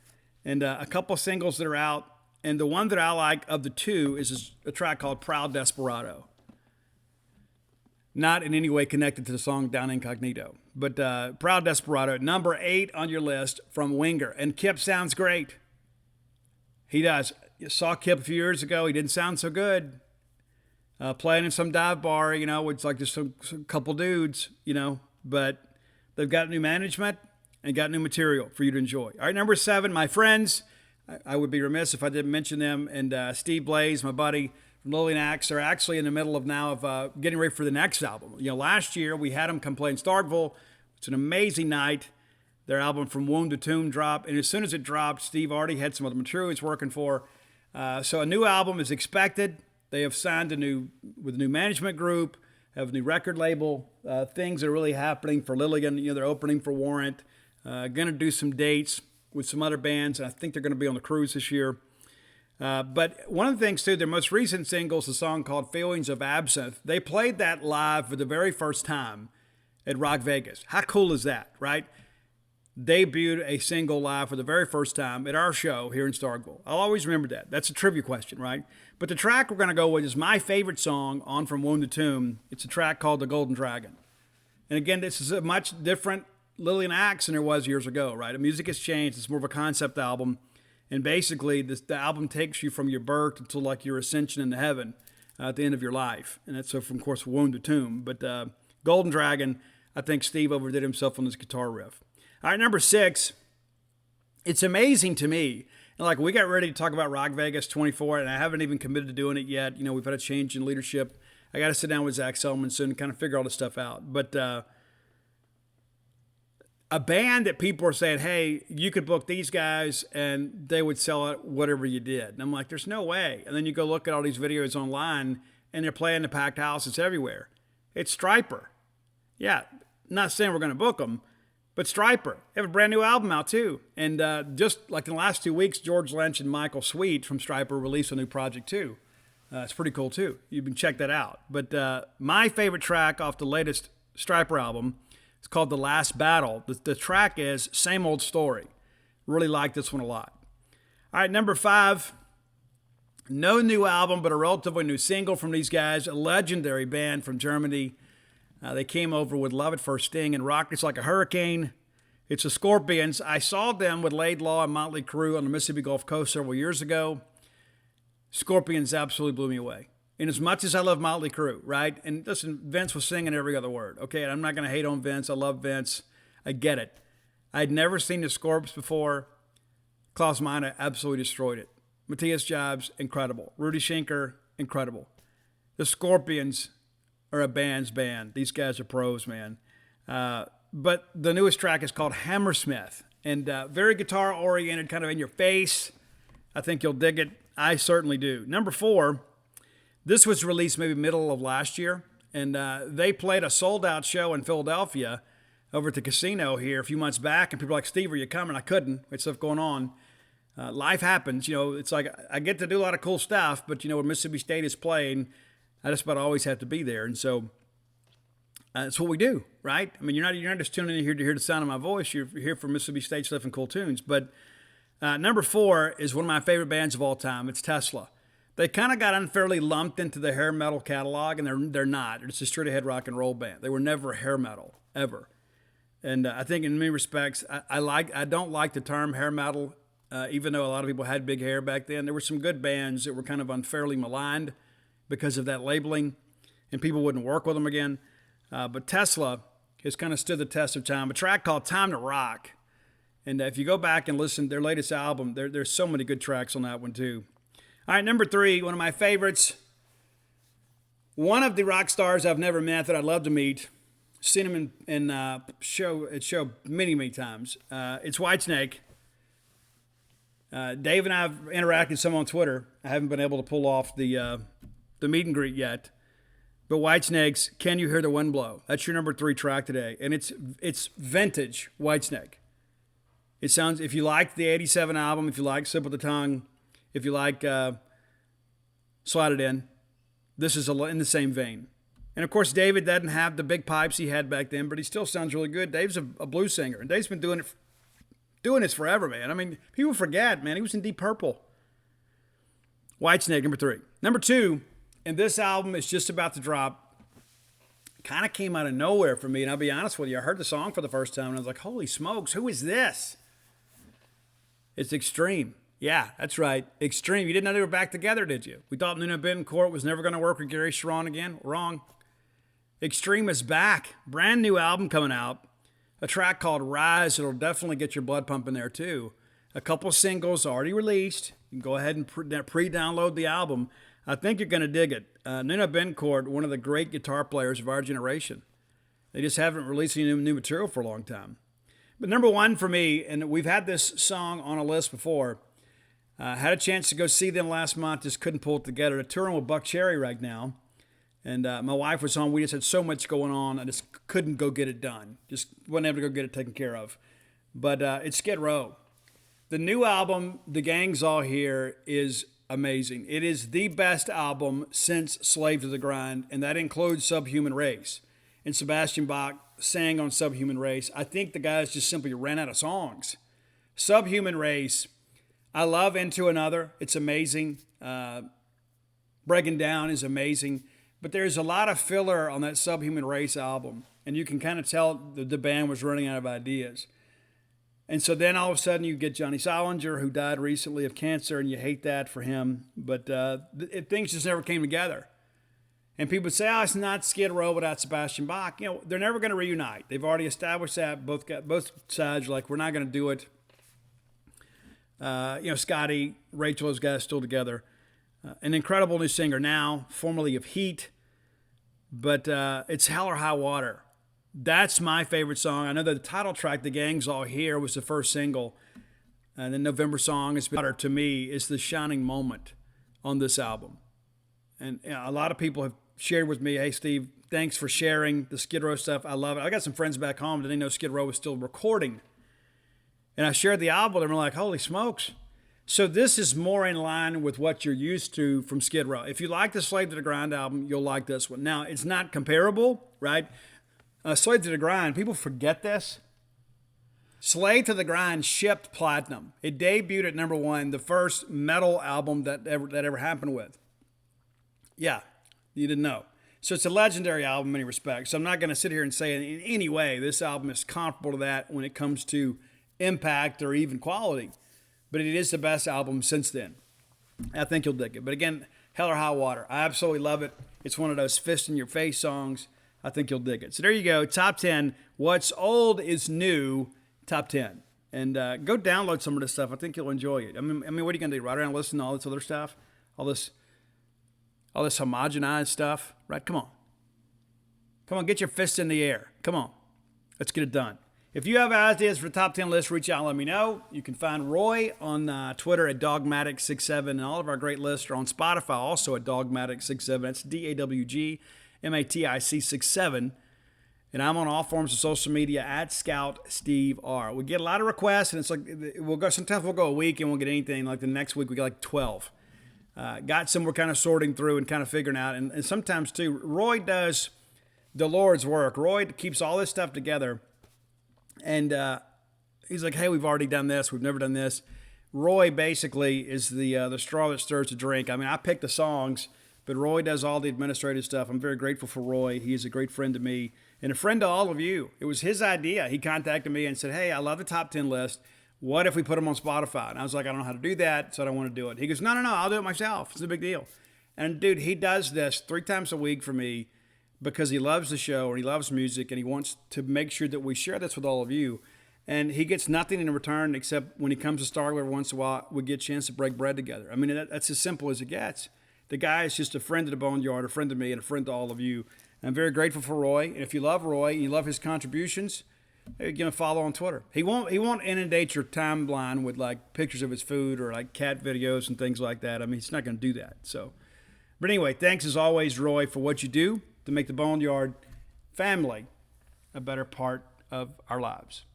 And a couple singles that are out. And the one that I like of the 2 is a track called Proud Desperado. Not in any way connected to the song Down Incognito. But Proud Desperado, number 8 on your list from Winger. And Kip sounds great. He does. You saw Kip a few years ago. He didn't sound so good. Playing in some dive bar, you know, it's like just some couple dudes, you know. But they've got new management and got new material for you to enjoy. All right, number 7, my friends. I would be remiss if I didn't mention them. And Steve Blaze, my buddy from Lillian Axe, are actually in the middle of getting ready for the next album. You know, last year we had them come play in Starkville. It's an amazing night. Their album From Womb to Tomb dropped, and as soon as it dropped, Steve already had some other material he's working for. So a new album is expected. They have signed with a new management group, have a new record label. Things are really happening for Lillian. You know, they're opening for Warrant. Going to do some dates with some other bands. I think they're going to be on the cruise this year. But one of the things, too, their most recent single is a song called Feelings of Absinthe. They played that live for the very first time at Rock Vegas. How cool is that, right? Debuted a single live for the very first time at our show here in Starkville. I'll always remember that. That's a trivia question, right? But the track we're going to go with is my favorite song on From Womb to Tomb. It's a track called The Golden Dragon. And again, this is a much different Lillian Axe than there was years ago, right? The music has changed. It's more of a concept album. And basically, the album takes you from your birth until like your ascension into heaven at the end of your life. And that's so from, of course, Womb to Tomb. But Golden Dragon, I think Steve overdid himself on this guitar riff. All right, number 6. It's amazing to me. And like we got ready to talk about Rock Vegas 24, and I haven't even committed to doing it yet. You know, we've had a change in leadership. I got to sit down with Zach Selman soon and kind of figure all this stuff out. But a band that people are saying, hey, you could book these guys and they would sell it whatever you did. And I'm like, there's no way. And then you go look at all these videos online and they're playing the packed houses everywhere. It's Striper. Yeah, not saying we're going to book them, but Striper, they have a brand new album out too. And just like in the last 2 weeks, George Lynch and Michael Sweet from Striper released a new project too. It's pretty cool too. You can check that out. But my favorite track off the latest Striper album is called The Last Battle. The track is Same Old Story. Really like this one a lot. All right, number 5. No new album, but a relatively new single from these guys, a legendary band from Germany. They came over with Love at First Sting and Rockets Like a Hurricane. It's the Scorpions. I saw them with Laidlaw and Motley Crue on the Mississippi Gulf Coast several years ago. Scorpions absolutely blew me away. And as much as I love Motley Crue, right? And listen, Vince was singing every other word. Okay, and I'm not going to hate on Vince. I love Vince. I get it. I'd never seen the Scorps before. Klaus Meine absolutely destroyed it. Matthias Jobs, incredible. Rudy Schenker, incredible. The Scorpions are a band's band. These guys are pros, man. But the newest track is called Hammersmith, and very guitar-oriented, kind of in your face. I think you'll dig it. I certainly do. Number 4, this was released maybe middle of last year, and they played a sold-out show in Philadelphia over at the casino here a few months back, and people were like, Steve, are you coming? I couldn't. There's stuff going on. Life happens. You know, it's like I get to do a lot of cool stuff, but, you know, when Mississippi State is playing, I just about always have to be there. And so that's what we do, right? I mean, you're not just tuning in here to hear the sound of my voice. You're here for Mississippi State stuff and cool tunes. But number 4 is one of my favorite bands of all time. It's Tesla. They kind of got unfairly lumped into the hair metal catalog, and they're not. It's a straight-ahead rock and roll band. They were never hair metal, ever. And I think in many respects, I don't like the term hair metal, even though a lot of people had big hair back then. There were some good bands that were kind of unfairly maligned because of that labeling, and people wouldn't work with them again. But Tesla has kind of stood the test of time. A track called Time to Rock. And if you go back and listen to their latest album, there's so many good tracks on that one too. All right, number 3, one of my favorites. One of the rock stars I've never met that I'd love to meet. Seen him in show many, many times. It's Whitesnake. Dave and I have interacted some on Twitter. I haven't been able to pull off the meet and greet yet. But Whitesnake's Can You Hear the Wind Blow? That's your number 3 track today. And it's vintage Whitesnake. It sounds, if you like the 87 album, if you like Slip of the Tongue, if you like Slide It In, this is in the same vein. And, of course, David doesn't have the big pipes he had back then, but he still sounds really good. Dave's a blues singer, and Dave's been doing this forever, man. I mean, people forget, man. He was in Deep Purple. Whitesnake, number 3. Number 2, and this album is just about to drop. Kind of came out of nowhere for me, and I'll be honest with you. I heard the song for the first time, and I was like, holy smokes, who is this? It's Extreme. Yeah, that's right. Extreme. You didn't know they were back together, did you? We thought Nuno Betancourt was never going to work with Gary Sharon again. Wrong. Extreme is back. Brand new album coming out. A track called Rise. It'll definitely get your blood pumping there, too. A couple singles already released. You can go ahead and pre-download the album. I think you're going to dig it. Nuno Betancourt, one of the great guitar players of our generation. They just haven't released any new material for a long time. But number 1 for me, and we've had this song on a list before, had a chance to go see them last month, just couldn't pull it together. They're touring with Buck Cherry right now. And my wife was home. We just had so much going on. I just couldn't go get it done. Just wasn't able to go get it taken care of. But it's Skid Row. The new album, The Gang's All Here, is amazing. It is the best album since Slave to the Grind, and that includes Subhuman Race. And Sebastian Bach sang on Subhuman Race. I think the guys just simply ran out of songs. Subhuman Race, I love Into Another. It's amazing. Breaking Down is amazing. But there's a lot of filler on that Subhuman Race album, and you can kind of tell the band was running out of ideas. And so then all of a sudden you get Johnny Solinger, who died recently of cancer, and you hate that for him. But things just never came together. And people would say, oh, it's not Skid Row without Sebastian Bach. You know, they're never going to reunite. They've already established that. Both sides are like, we're not going to do it. Scotty, Rachel, those guys still together. An incredible new singer now, formerly of Heat. But it's Hell or High Water. That's my favorite song. I know that the title track, The Gang's All Here, was the first single. And the November song, is better to me, is the shining moment on this album. And a lot of people have shared with me, hey, Steve, Thanks for sharing the Skid Row stuff. I love it. I got some friends back home that didn't know Skid Row was still recording. And I shared the album, and they're like, holy smokes. So this is more in line with what you're used to from Skid Row. If you like the Slave to the Grind album, you'll like this one. Now, it's not comparable, right? Slave to the Grind, people forget this. Slave to the Grind shipped platinum. It debuted at number 1, the first metal album that ever happened with. Yeah, you didn't know. So it's a legendary album in many respects. So I'm not going to sit here and say in any way this album is comparable to that when it comes to impact or even quality. But it is the best album since then. I think you'll dig it. But again, Hell or High Water. I absolutely love it. It's one of those fist-in-your-face songs. I think you'll dig it. So there you go. Top 10. What's old is new. Top 10. And go download some of this stuff. I think you'll enjoy it. I mean, what are you going to do? Ride around and listen to all this other stuff? All this homogenized stuff? Right? Come on, get your fists in the air. Come on. Let's get it done. If you have ideas for the top 10 list, reach out and let me know. You can find Roy on Twitter at Dogmatic67, and all of our great lists are on Spotify also at Dogmatic67. That's DAWGMATIC 67. And I'm on all forms of social media at Scout Steve R. We get a lot of requests, and it's like sometimes we'll go a week and we'll get anything. Like the next week we get like 12. Got some we're kind of sorting through and kind of figuring out. And sometimes too, Roy does the Lord's work. Roy keeps all this stuff together. And he's like, hey, we've already done this. We've never done this. Roy basically is the straw that stirs the drink. I mean, I pick the songs, but Roy does all the administrative stuff. I'm very grateful for Roy. He is a great friend to me and a friend to all of you. It was his idea. He contacted me and said, hey, I love the top 10 list. What if we put them on Spotify? And I was like, I don't know how to do that, so I don't want to do it. He goes, no, I'll do it myself. It's a big deal. And, dude, he does this 3 times a week for me because he loves the show and he loves music and he wants to make sure that we share this with all of you. And he gets nothing in return except when he comes to Stargler every once in a while, we get a chance to break bread together. I mean, that's as simple as it gets. The guy is just a friend of the Boneyard, a friend to me, and a friend to all of you. I'm very grateful for Roy. And if you love Roy and you love his contributions, give him a follow on Twitter. He won't inundate your timeline with like pictures of his food or like cat videos and things like that. I mean, he's not going to do that. So, but anyway, thanks as always, Roy, for what you do to make the Boneyard family a better part of our lives.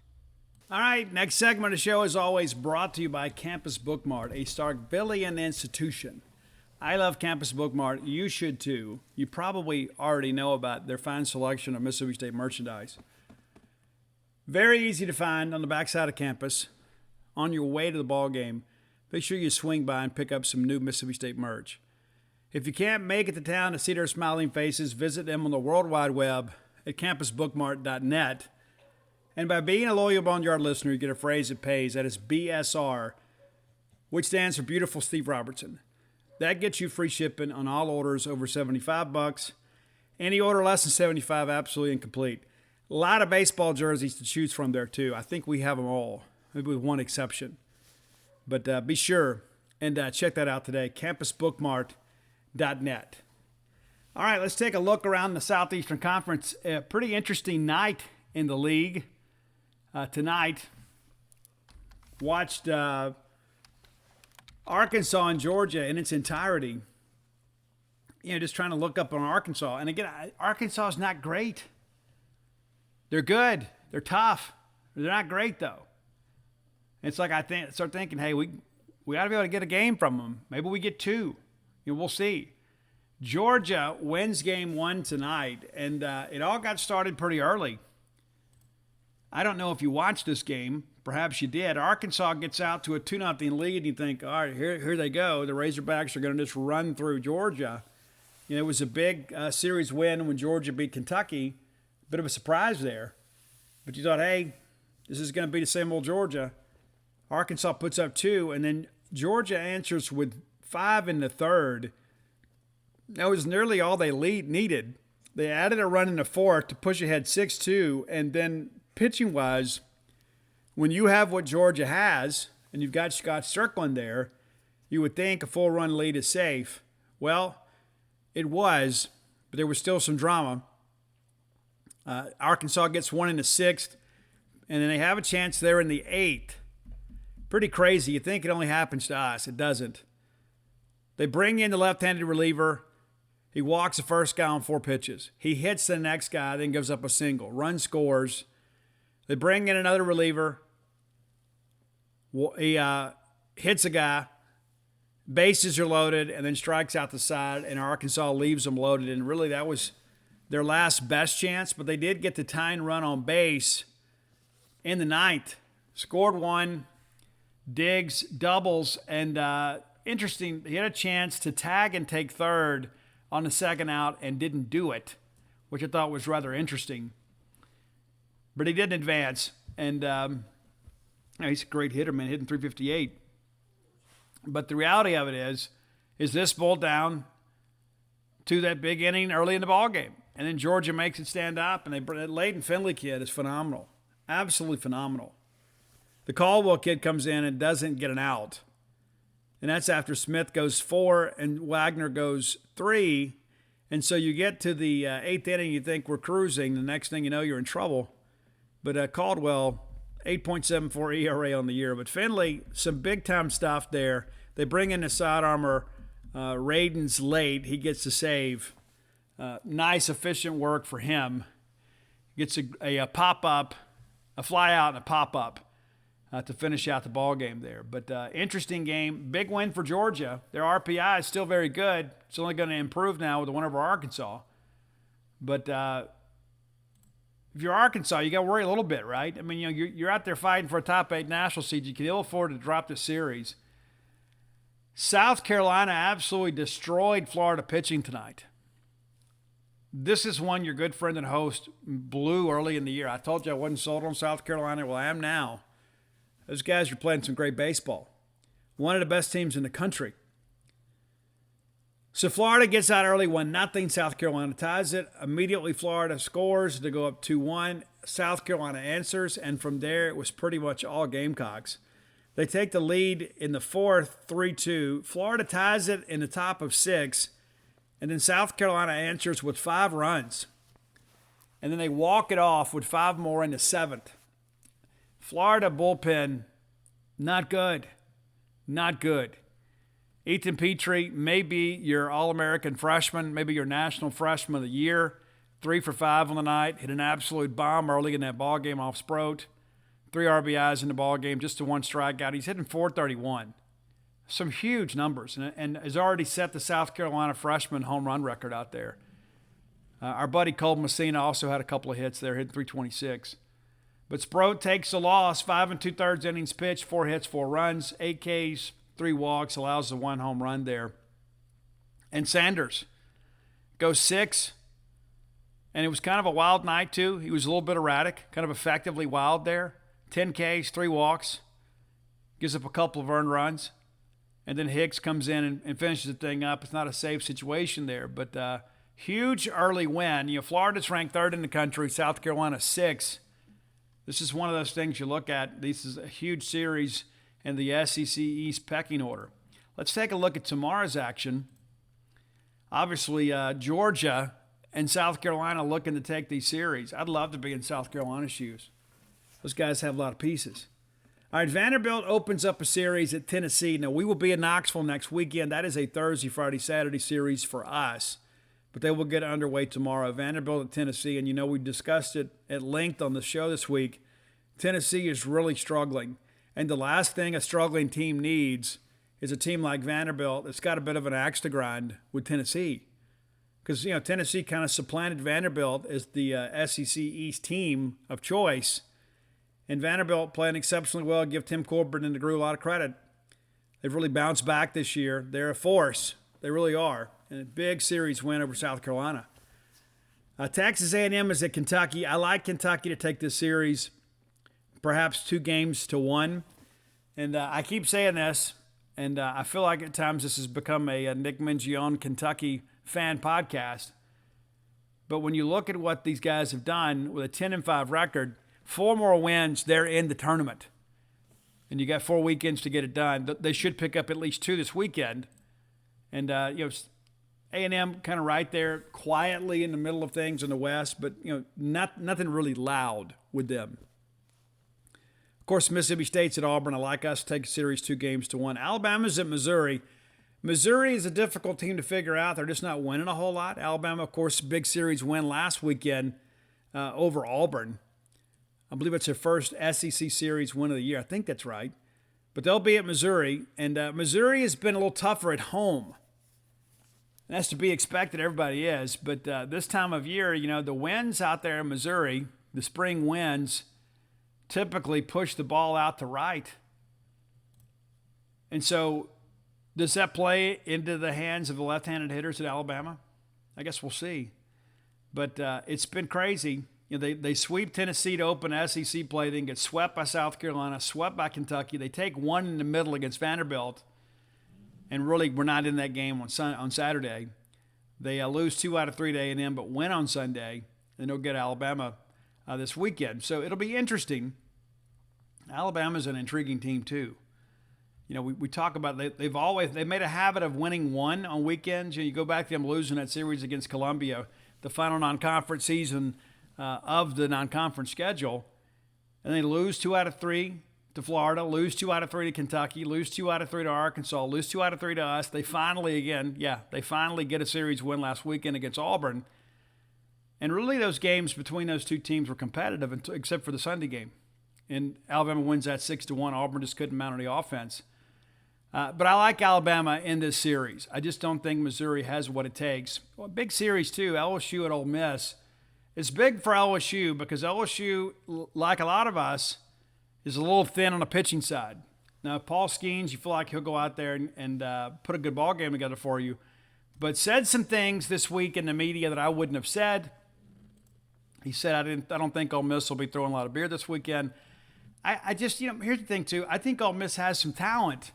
All right, next segment of the show is always brought to you by Campus Bookmart, a Starkvillian institution. I love Campus Bookmart. You should too. You probably already know about their fine selection of Mississippi State merchandise. Very easy to find on the backside of campus. On your way to the ball game, make sure you swing by and pick up some new Mississippi State merch. If you can't make it to town to see their smiling faces, visit them on the World Wide Web at campusbookmart.net. And by being a loyal Boneyard listener, you get a phrase that pays. That is BSR, which stands for Beautiful Steve Robertson. That gets you free shipping on all orders over $75. Any order less than $75, absolutely incomplete. A lot of baseball jerseys to choose from there, too. I think we have them all, maybe with one exception. But be sure and check that out today, campusbookmart.net. All right, let's take a look around the Southeastern Conference. A pretty interesting night in the league tonight. Watched Arkansas and Georgia in its entirety. You know, just trying to look up on Arkansas. And again, Arkansas is not great. They're good. They're tough. They're not great, though. It's like start thinking, hey, we ought to be able to get a game from them. Maybe we get 2. You know, we'll see. Georgia wins game 1 tonight, and it all got started pretty early. I don't know if you watched this game. Perhaps you did. Arkansas gets out to a 2-0 lead, and you think, all right, here they go. The Razorbacks are going to just run through Georgia. You know, it was a big series win when Georgia beat Kentucky. Bit of a surprise there. But you thought, hey, this is going to be the same old Georgia. Arkansas puts up 2, and then Georgia answers with 5 in the third. That was nearly all they needed. They added a run in the fourth to push ahead 6-2, and then pitching-wise, when you have what Georgia has, and you've got Scott Strickland there, you would think a full-run lead is safe. Well, it was, but there was still some drama. Arkansas gets 1 in the 6th, and then they have a chance there in the 8th. Pretty crazy. You think it only happens to us. It doesn't. They bring in the left-handed reliever. He walks the first guy on 4 pitches. He hits the next guy, then gives up a single. Run scores. They bring in another reliever. He hits a guy. Bases are loaded, and then strikes out the side, and Arkansas leaves them loaded. And really, that was their last best chance, but they did get the tying run on base in the 9th. Scored 1. Diggs doubles, and interesting, he had a chance to tag and take third on the second out and didn't do it, which I thought was rather interesting. But he didn't advance, and he's a great hitter, man, hitting 358. But the reality of it is this boiled down to that big inning early in the ballgame. And then Georgia makes it stand up, and that Leighton Finley kid is phenomenal, absolutely phenomenal. The Caldwell kid comes in and doesn't get an out. And that's after Smith goes 4 and Wagner goes 3. And so you get to the 8th inning, you think we're cruising. The next thing you know, you're in trouble. But Caldwell, 8.74 ERA on the year. But Finley, some big-time stuff there. They bring in the side armor. Radin's late. He gets the save. Nice, efficient work for him. Gets a pop-up, a fly-out and a pop-up. To finish out the ball game there. But interesting game. Big win for Georgia. Their RPI is still very good. It's only going to improve now with the win over Arkansas. But if you're Arkansas, you got to worry a little bit, right? I mean, you're out there fighting for a top 8 national seed. You can ill afford to drop the series. South Carolina absolutely destroyed Florida pitching tonight. This is one your good friend and host blew early in the year. I told you I wasn't sold on South Carolina. Well, I am now. Those guys are playing some great baseball. One of the best teams in the country. So Florida gets out early, 1-0. South Carolina ties it. Immediately Florida scores to go up 2-1. South Carolina answers, and from there it was pretty much all Gamecocks. They take the lead in the 4th, 3-2. Florida ties it in the top of 6, and then South Carolina answers with 5 runs. And then they walk it off with 5 more in the 7th. Florida bullpen, not good. Not good. Ethan Petrie may be your All-American freshman, maybe your National Freshman of the Year. 3 for 5 on the night. Hit an absolute bomb early in that ball game off Sproat. 3 RBIs in the ball game, just a 1 strikeout. He's hitting .431. Some huge numbers, and has already set the South Carolina freshman home run record out there. Our buddy Cole Messina also had a couple of hits there, hitting .326. But Sproat takes the loss, 5 2/3 innings pitched, 4 hits, 4 runs, 8 Ks, 3 walks, allows the 1 home run there. And Sanders goes 6, and it was kind of a wild night too. He was a little bit erratic, kind of effectively wild there. 10 Ks, 3 walks, gives up a couple of earned runs. And then Hicks comes in and finishes the thing up. It's not a safe situation there, but huge early win. Florida's ranked 3rd in the country, South Carolina 6th. This is one of those things you look at. This is a huge series in the SEC East pecking order. Let's take a look at tomorrow's action. Obviously, Georgia and South Carolina looking to take these series. I'd love to be in South Carolina's shoes. Those guys have a lot of pieces. All right, Vanderbilt opens up a series at Tennessee. Now, we will be in Knoxville next weekend. That is a Thursday, Friday, Saturday series for us. But they will get underway tomorrow. Vanderbilt at Tennessee, and we discussed it at length on the show this week. Tennessee is really struggling. And the last thing a struggling team needs is a team like Vanderbilt that's got a bit of an axe to grind with Tennessee. Because, Tennessee kind of supplanted Vanderbilt as the SEC East team of choice. And Vanderbilt playing exceptionally well. Give Tim Corbin and the crew a lot of credit. They've really bounced back this year. They're a force. They really are. And a big series win over South Carolina. Texas A&M is at Kentucky. I like Kentucky to take this series, perhaps 2-1. And I keep saying this, and I feel like at times this has become a Nick Mingione Kentucky fan podcast. But when you look at what these guys have done with a 10-5 record, 4 more wins, they're in the tournament. And you got 4 weekends to get it done. They should pick up at least 2 this weekend. And, A&M kind of right there, quietly in the middle of things in the West, but, nothing really loud with them. Of course, Mississippi State's at Auburn. I like us to take a series 2-1. Alabama's at Missouri. Missouri is a difficult team to figure out. They're just not winning a whole lot. Alabama, of course, big series win last weekend over Auburn. I believe it's their first SEC series win of the year. I think that's right. But they'll be at Missouri, and Missouri has been a little tougher at home. And that's to be expected. Everybody is. But this time of year, the winds out there in Missouri, the spring winds, typically push the ball out to right. And so does that play into the hands of the left-handed hitters at Alabama? I guess we'll see. But it's been crazy. They sweep Tennessee to open SEC play, then get swept by South Carolina, swept by Kentucky. They take one in the middle against Vanderbilt, and really we're not in that game on Saturday. They lose 2 out of 3 to A&M, but win on Sunday, and they'll get Alabama this weekend. So it'll be interesting. Alabama's an intriguing team too. We talk about they've made a habit of winning one on weekends. You go back to them losing that series against Columbia, the final non-conference season of the non-conference schedule, and they lose 2 out of 3 to Florida, lose 2 out of 3 to Kentucky, lose 2 out of 3 to Arkansas, lose 2 out of 3 to us. They finally get a series win last weekend against Auburn. And really those games between those two teams were competitive except for the Sunday game. And Alabama wins that 6-1. Auburn just couldn't mount any offense. But I like Alabama in this series. I just don't think Missouri has what it takes. Well, big series too, LSU at Ole Miss. It's big for LSU because LSU, like a lot of us, is a little thin on the pitching side. Now, Paul Skeens, you feel like he'll go out there and put a good ball game together for you, but said some things this week in the media that I wouldn't have said. He said, I don't think Ole Miss will be throwing a lot of beer this weekend. I just, here's the thing too. I think Ole Miss has some talent.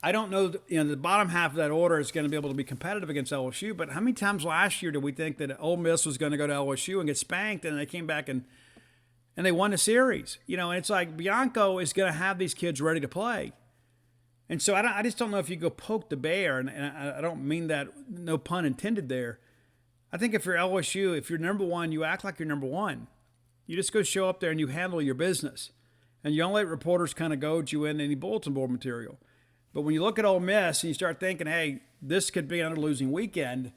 I don't know, the bottom half of that order is going to be able to be competitive against LSU, but how many times last year did we think that Ole Miss was going to go to LSU and get spanked, and they came back and they won the series? And it's like Bianco is going to have these kids ready to play. And so I just don't know if you go poke the bear, and I don't mean that, no pun intended there. I think if you're LSU, if you're number one, you act like you're number one. You just go show up there and you handle your business. And you don't let reporters kind of goad you in any bulletin board material. But when you look at Ole Miss and you start thinking, hey, this could be another losing weekend,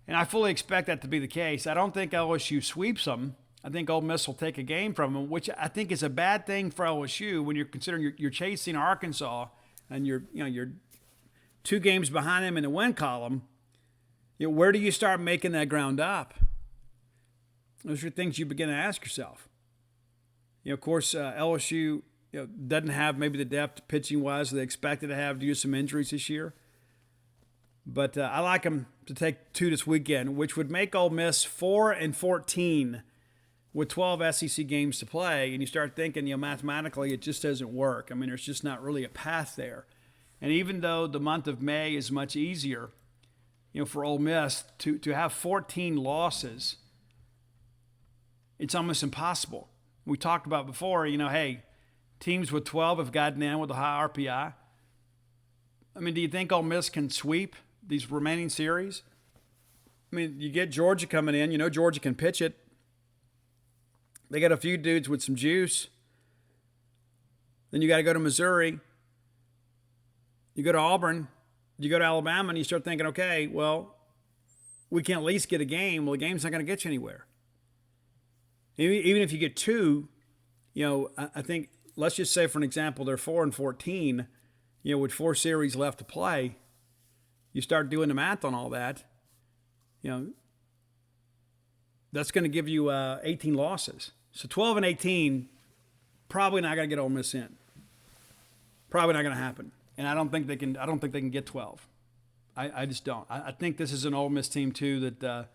and I fully expect that to be the case. I don't think LSU sweeps them. I think Ole Miss will take a game from them, which I think is a bad thing for LSU when you're considering you're chasing Arkansas and you're 2 games behind them in the win column. Where do you start making that ground up? Those are things you begin to ask yourself. Of course, LSU doesn't have maybe the depth pitching-wise they expected to have due to some injuries this year. But I like them to take 2 this weekend, which would make Ole Miss 4-14 with 12 SEC games to play. And you start thinking, mathematically, it just doesn't work. I mean, there's just not really a path there. And even though the month of May is much easier, for Ole Miss to have 14 losses, it's almost impossible. We talked about before, hey, teams with 12 have gotten in with a high RPI. I mean, do you think Ole Miss can sweep these remaining series? I mean, you get Georgia coming in. Georgia can pitch it. They got a few dudes with some juice. Then you got to go to Missouri. You go to Auburn. You go to Alabama, and you start thinking, okay, well, we can at least get a game. Well, the game's not going to get you anywhere. Even if you get 2, I think, let's just say, for an example, they're 4-14, with 4 series left to play. You start doing the math on all that, that's going to give you 18 losses. So 12-18, probably not going to get Ole Miss in. Probably not going to happen. And I don't think they can get 12. I just don't. I think this is an Ole Miss team too that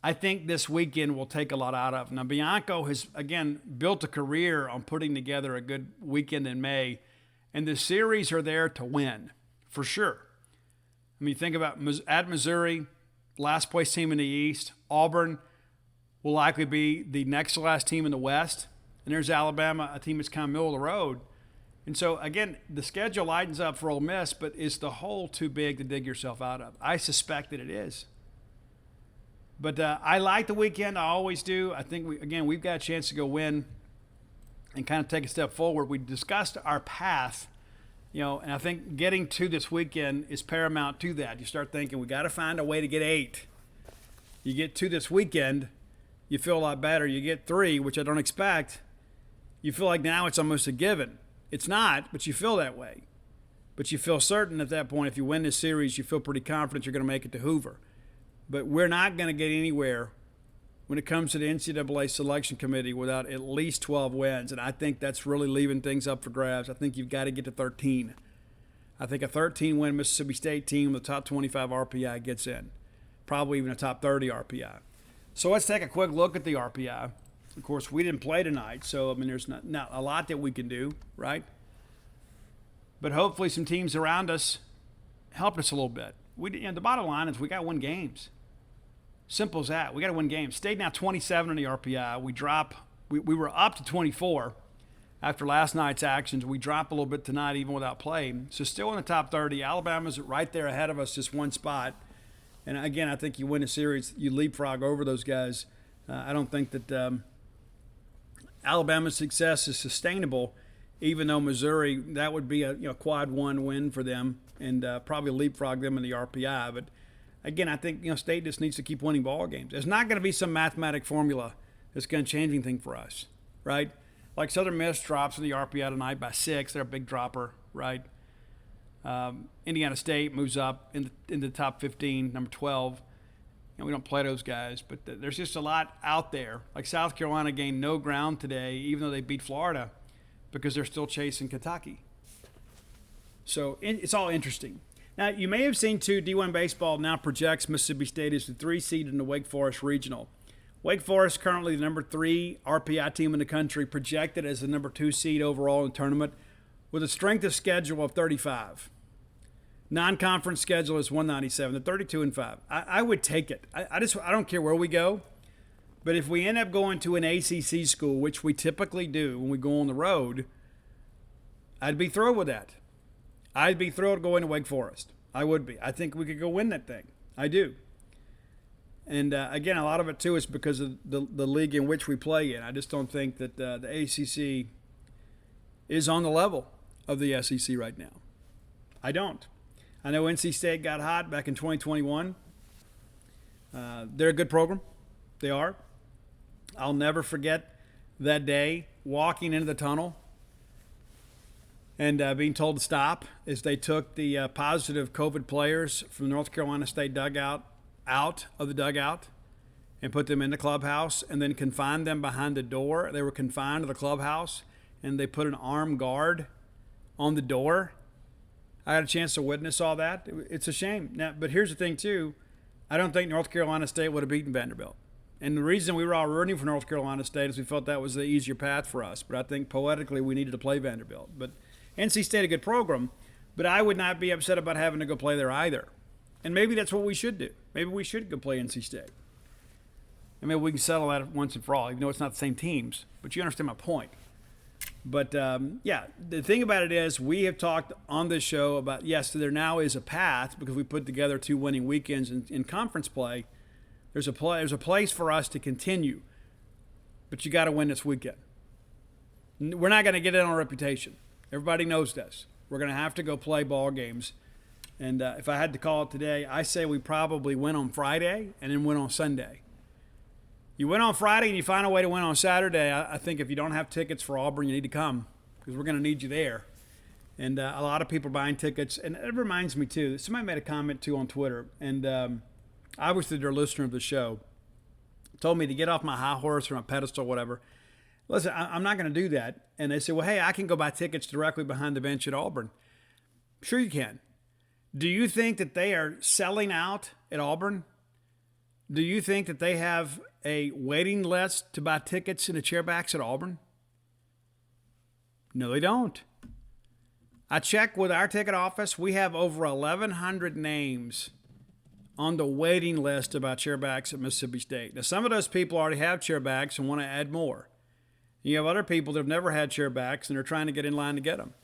I think this weekend will take a lot out of. Now, Bianco has, again, built a career on putting together a good weekend in May, and the series are there to win, for sure. I mean, think about at Missouri, last place team in the East. Auburn will likely be the next to last team in the West. And there's Alabama, a team that's kind of middle of the road. And so, again, the schedule lightens up for Ole Miss, but is the hole too big to dig yourself out of? I suspect that it is. But I like the weekend. I always do. I think, we've got a chance to go win and kind of take a step forward. We discussed our path, And I think getting to this weekend is paramount to that. You start thinking, we got to find a way to get 8. You get to this weekend, you feel a lot better. You get 3, which I don't expect. You feel like now it's almost a given. It's not, but you feel that way. But you feel certain at that point, if you win this series, you feel pretty confident you're going to make it to Hoover. But we're not going to get anywhere when it comes to the NCAA selection committee without at least 12 wins. And I think that's really leaving things up for grabs. I think you've got to get to 13. I think a 13-win Mississippi State team with a top 25 RPI gets in, probably even a top 30 RPI. So let's take a quick look at the RPI. Of course, we didn't play tonight, so there's not a lot that we can do, right? But hopefully some teams around us help us a little bit. The bottom line is we got to win games. Simple as that. We got to win games. State now 27 in the RPI. We were up to 24 after last night's actions. We drop a little bit tonight even without play. So still in the top 30. Alabama's right there ahead of us, just one spot. And again, I think you win a series, you leapfrog over those guys. I don't think that Alabama's success is sustainable, even though Missouri, that would be a quad 1 win for them and probably leapfrog them in the RPI. But again, I think State just needs to keep winning ball games. There's not going to be some mathematic formula that's going to change anything for us, right? Like Southern Miss drops in the RPI tonight by 6. They're a big dropper, right? Indiana State moves up in the top 15, number 12. We don't play those guys, but there's just a lot out there. Like South Carolina gained no ground today, even though they beat Florida, because they're still chasing Kentucky. So it's all interesting. Now, you may have seen, too, D1 Baseball now projects Mississippi State as the 3 seed in the Wake Forest Regional. Wake Forest, currently the number 3 RPI team in the country, projected as the number 2 seed overall in the tournament with a strength of schedule of 35. Non-conference schedule is 197. They're 32-5. I would take it. I don't care where we go. But if we end up going to an ACC school, which we typically do when we go on the road, I'd be thrilled with that. I'd be thrilled going to Wake Forest. I would be. I think we could go win that thing. I do. And, again, a lot of it, too, is because of the league in which we play in. I just don't think that the ACC is on the level of the SEC right now. I don't. I know NC State got hot back in 2021. They're a good program. They are. I'll never forget that day walking into the tunnel and being told to stop as they took the positive COVID players from the North Carolina State dugout out of the dugout and put them in the clubhouse and then confined them behind the door. They were confined to the clubhouse, and they put an armed guard on the door. I had a chance to witness all that. It's a shame. Now, but here's the thing, too. I don't think North Carolina State would have beaten Vanderbilt. And the reason we were all rooting for North Carolina State is we felt that was the easier path for us. But I think poetically we needed to play Vanderbilt. But NC State, a good program, but I would not be upset about having to go play there either. And maybe that's what we should do. Maybe we should go play NC State. And maybe we can settle that once and for all, even though it's not the same teams. But you understand my point. But, the thing about it is we have talked on this show about, yes, there now is a path because we put together 2 winning weekends in conference play. There's a place for us to continue, but you got to win this weekend. We're not going to get it on a reputation. Everybody knows this. We're going to have to go play ball games. And if I had to call it today, I say we probably win on Friday and then win on Sunday. You win on Friday and you find a way to win on Saturday. I think if you don't have tickets for Auburn, you need to come because we're going to need you there. And a lot of people are buying tickets. And it reminds me, too, somebody made a comment, too, on Twitter. And obviously they're a listener of the show. Told me to get off my high horse or my pedestal or whatever. Listen, I'm not going to do that. And they said, well, hey, I can go buy tickets directly behind the bench at Auburn. Sure you can. Do you think that they are selling out at Auburn? Do you think that they have a waiting list to buy tickets in the chairbacks at Auburn? No, they don't. I checked with our ticket office. We have over 1,100 names on the waiting list about chairbacks at Mississippi State. Now, some of those people already have chairbacks and want to add more. You have other people that have never had chairbacks and they're trying to get in line to get them.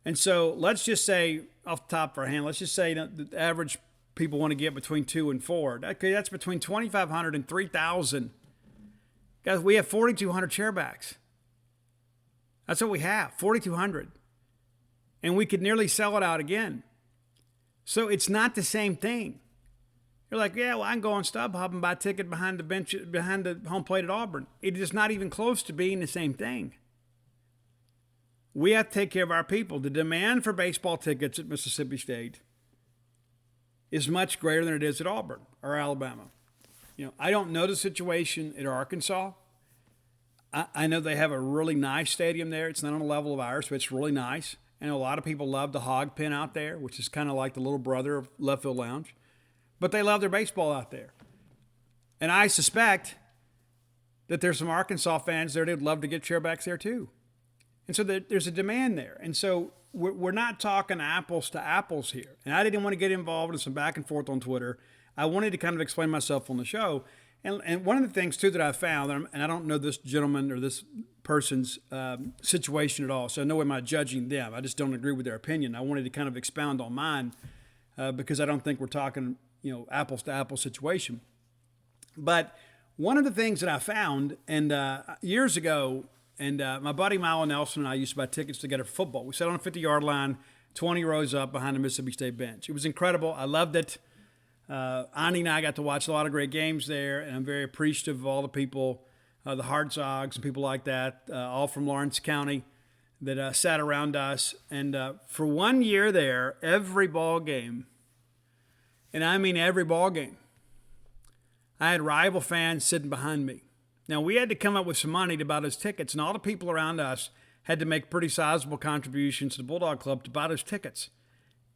And so let's just say, off the top of our hand, let's just say that the average people want to get between 2 and 4. That's between 2,500 and 3,000. Guys, we have 4,200 chairbacks. That's what we have, 4,200. and we could nearly sell it out again. So it's not the same thing. You're like, yeah, well, I can go on StubHub and buy a ticket behind the bench, behind the home plate at Auburn. It is not even close to being the same thing. We have to take care of our people. The demand for baseball tickets at Mississippi State is much greater than it is at Auburn or Alabama. I don't know the situation at Arkansas. I know they have a really nice stadium there. It's not on the level of ours, but it's really nice. I know a lot of people love the Hog Pen out there, which is kind of like the little brother of Left Field Lounge. But they love their baseball out there. And I suspect that there's some Arkansas fans there that'd love to get chairbacks there too. And so there's a demand there. And so we're not talking apples to apples here. And I didn't want to get involved in some back and forth on Twitter. I wanted to kind of explain myself on the show. And one of the things, too, that I found, and I don't know this gentleman or this person's situation at all, so no way am I judging them. I just don't agree with their opinion. I wanted to kind of expound on mine because I don't think we're talking, apples to apples situation. But one of the things that I found, and years ago, and my buddy Milo Nelson and I used to buy tickets together for football. We sat on a 50-yard line, 20 rows up behind the Mississippi State bench. It was incredible. I loved it. Ani and I got to watch a lot of great games there, and I'm very appreciative of all the people, the Dawgs and people like that, all from Lawrence County that sat around us. And for 1 year there, every ball game, and I mean every ball game, I had rival fans sitting behind me. Now, we had to come up with some money to buy those tickets, and all the people around us had to make pretty sizable contributions to the Bulldog Club to buy those tickets.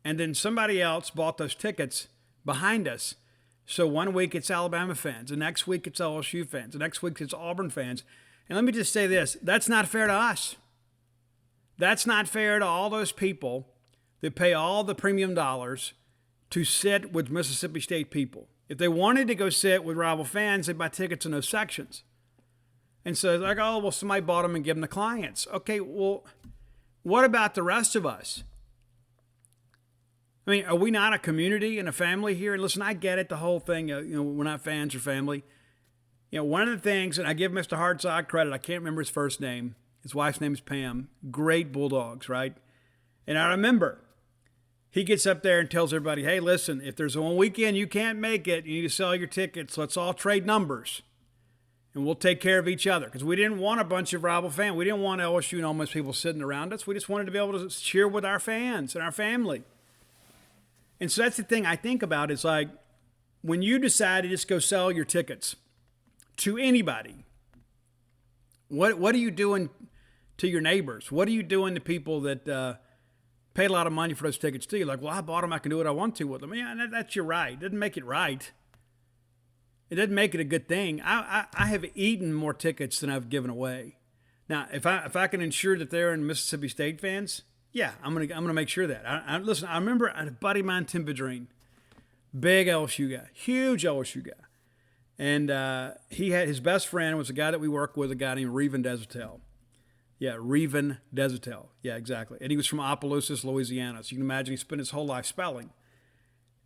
And then somebody else bought those tickets behind us. So 1 week it's Alabama fans, the next week it's LSU fans, the next week it's Auburn fans. And let me just say this, that's not fair to us. That's not fair to all those people that pay all the premium dollars to sit with Mississippi State people. If they wanted to go sit with rival fans, they'd buy tickets in those sections. And so it's like, oh, well, somebody bought them and give them to clients. Okay, well, what about the rest of us? I mean, are we not a community and a family here? And listen, I get it, the whole thing, we're not fans or family. One of the things, and I give Mr. Hardside credit, I can't remember his first name. His wife's name is Pam. Great Bulldogs, right? And I remember he gets up there and tells everybody, hey, listen, if there's one weekend you can't make it, you need to sell your tickets. Let's all trade numbers. And we'll take care of each other. Because we didn't want a bunch of rival fans. We didn't want LSU and Ole Miss people sitting around us. We just wanted to be able to cheer with our fans and our family. And so that's the thing I think about is like when you decide to just go sell your tickets to anybody, what are you doing to your neighbors? What are you doing to people that paid a lot of money for those tickets to you? Like, well, I bought them. I can do what I want to with them. Yeah, that's your right. It doesn't make it right. It doesn't make it a good thing. I have eaten more tickets than I've given away. Now, if I can ensure that they're in Mississippi State fans, yeah, I'm gonna make sure that. Listen, I remember a buddy of mine, Tim Bedreen, big LSU guy, huge LSU guy. And he had his best friend was a guy that we work with, a guy named Reven Desatel. Yeah, Reven Desatel. Yeah, exactly. And he was from Opelousas, Louisiana. So you can imagine he spent his whole life spelling.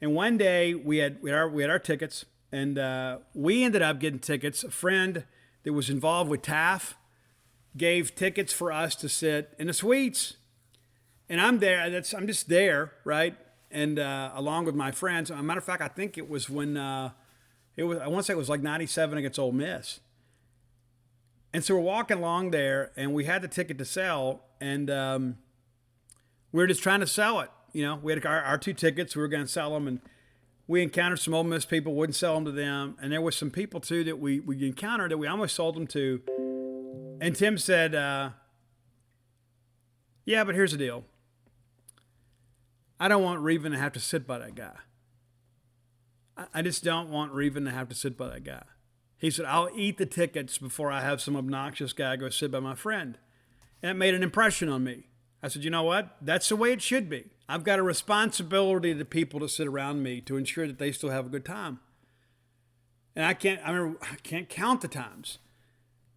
And one day we had our tickets, and we ended up getting tickets. A friend that was involved with TAF gave tickets for us to sit in the suites. And I'm there. I'm just there, right? And along with my friends. As a matter of fact, I think it was when I want to say it was like 97 against Ole Miss. And so we're walking along there, and we had the ticket to sell, and we were just trying to sell it. We had our two tickets. We were going to sell them, and we encountered some Ole Miss people, wouldn't sell them to them. And there were some people, too, that we encountered that we almost sold them to. And Tim said, yeah, but here's the deal. I don't want Reven to have to sit by that guy. I just don't want Reven to have to sit by that guy. He said, I'll eat the tickets before I have some obnoxious guy go sit by my friend. And it made an impression on me. I said, you know what? That's the way it should be. I've got a responsibility to people that sit around me to ensure that they still have a good time. And I can't count the times